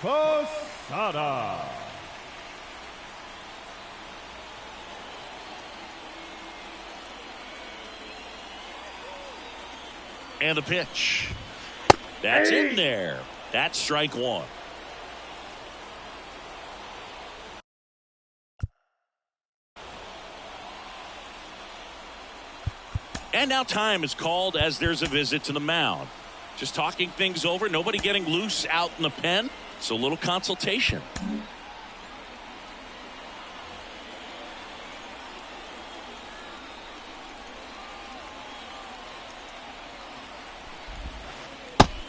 Posada. And the pitch. That's in there. That's strike 1. And now time is called as there's a visit to the mound. Just talking things over. Nobody getting loose out in the pen. So a little consultation.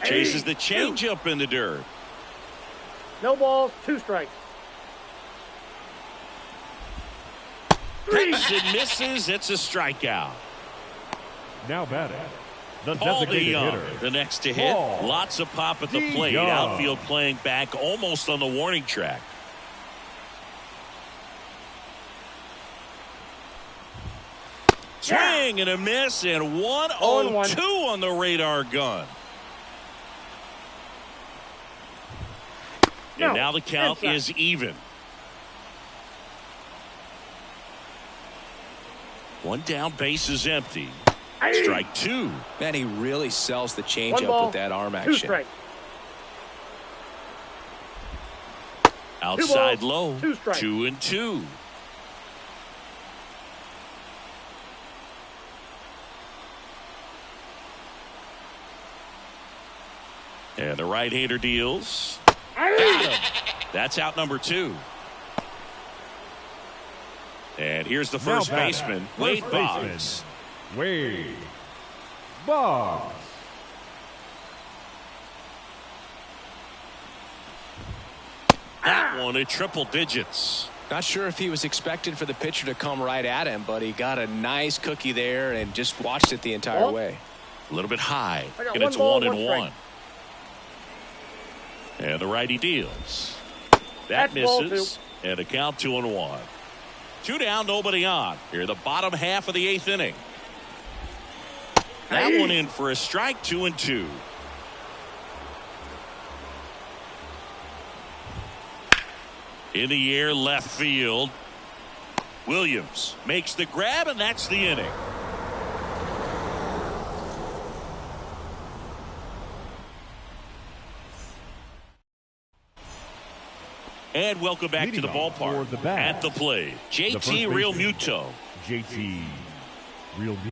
Chases the changeup in the dirt. No balls, 2 strikes. Picks and misses. It's a strikeout. Now batting, the Paul designated DeYoung, hitter. the next to hit. Paul Lots of pop at the plate. DeYoung. Outfield playing back almost on the warning track. Swing and a miss, and 1-0-2 on the radar gun. And No, now the count inside. is even. One down, base is empty. Strike two. Man, he really sells the One changeup ball, with that arm two action. strikes. Outside balls, low. 2 strikes. 2-2. And the right-hander deals. Got him. That's out number 2. And here's the first baseman, Wade Boggs. Wade Boggs. That one at triple digits. Not sure if he was expecting for the pitcher to come right at him, but he got a nice cookie there and just watched it the entire way. A little bit high, I got and it's 1 ball, 1-1. 1 And the righty deals. That That's ball misses, and a count 2-1. 2 down, nobody on. Here, the bottom half of the 8th inning. That one in for a strike, 2-2. In the air, left field. Williams makes the grab, and that's the inning. And welcome back to the ballpark. At the plate, JT Real Muto. JT Real Muto.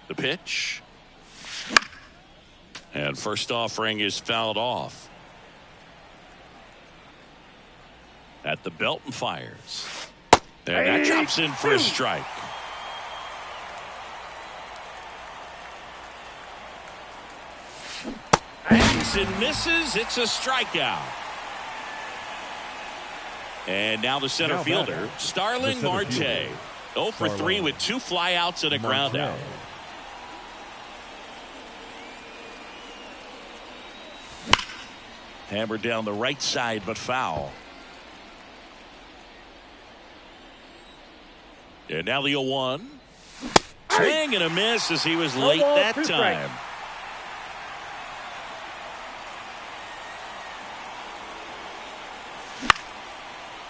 The pitch. And first offering is fouled off. At the belt and fires. And that drops in for a strike. And misses. It's a strikeout. And now the center fielder, Starling Marte. 0 for 3 with 2 flyouts and a ground out. Hammered down the right side, but foul. And now the 0-1. Swing and a miss as he was late that time.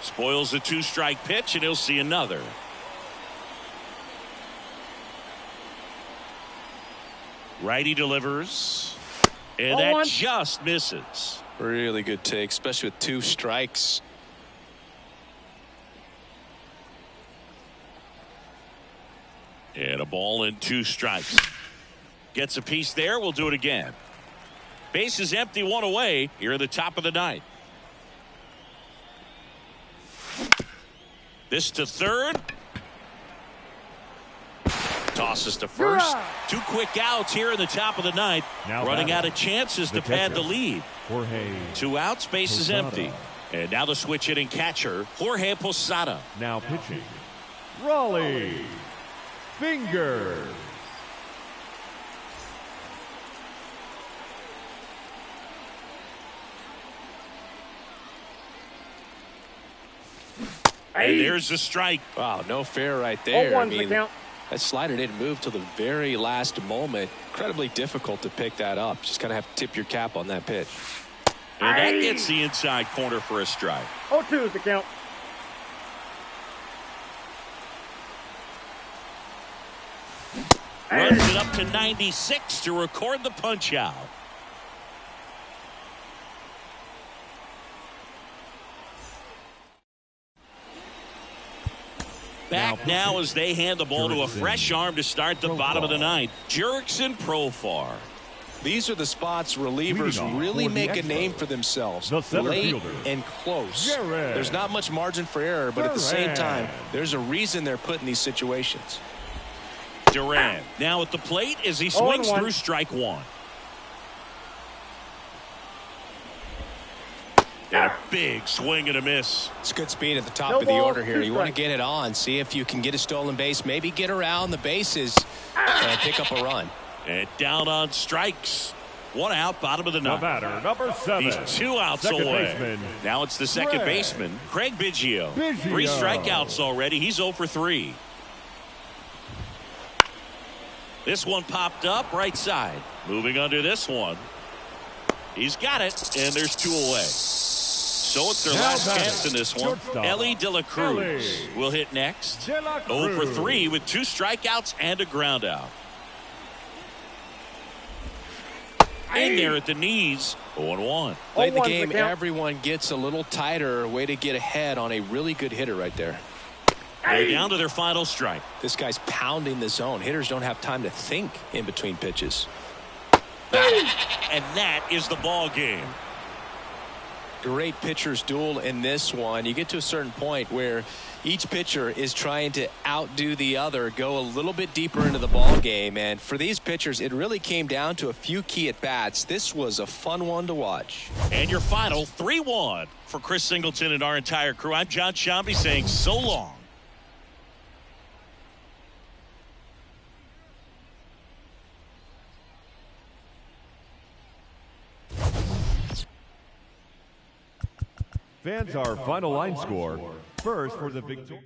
Spoils a 2-strike pitch, and he'll see another. Righty delivers. And that just misses. Really good take, especially with 2 strikes. And a ball and 2 strikes. Gets a piece there. We'll do it again. Base is empty, 1 away. Here at the top of the 9th. This to third. Tosses to first. 2 quick outs here in the top of the 9th. Now running out of chances to pad the lead. Jorge 2 outs, base is empty. And now the switch hitting catcher, Jorge Posada. Now pitching, Raleigh Fingers. And there's the strike. Wow, no fair right there. I mean, count. that slider didn't move till the very last moment. Incredibly difficult to pick that up. Just kind of have to tip your cap on that pitch. And that gets the inside corner for a strike. 0-2 is the count. Runs it up to 96 to record the punch out. Back now as they hand the ball to a fresh arm to start the bottom of the 9th. Jurickson Profar. These are the spots relievers really make a name for themselves. Late and close. There's not much margin for error, but at the same time, there's a reason they're put in these situations. Duran now at the plate as he swings through strike 1. And a big swing and a miss. It's good speed at the top of the order here. You want to get it on, see if you can get a stolen base, maybe get around the bases and pick up a run. And down on strikes. 1 out, bottom of the 9th. The batter, number 7. He's 2 outs away. Baseman, now it's the second baseman, Craig Biggio. 3 strikeouts already. He's 0 for 3. This one popped up right side. Moving under this one. He's got it, and there's 2 away. So it's their last chance in this one. Ellie De La Cruz will hit next. 0 for 3 with 2 strikeouts and a ground out. In there at the knees. 0-1. Late in the game, everyone gets a little tighter. Way to get ahead on a really good hitter right there. They're down to their final strike. This guy's pounding the zone. Hitters don't have time to think in between pitches. And that is the ball game. Great pitcher's duel in this one. You get to a certain point where each pitcher is trying to outdo the other, go a little bit deeper into the ball game. And for these pitchers, it really came down to a few key at-bats. This was a fun one to watch. And your final 3-1 for Chris Singleton and our entire crew. I'm John Shambi saying so long. Fans, our final line score. First for the victory.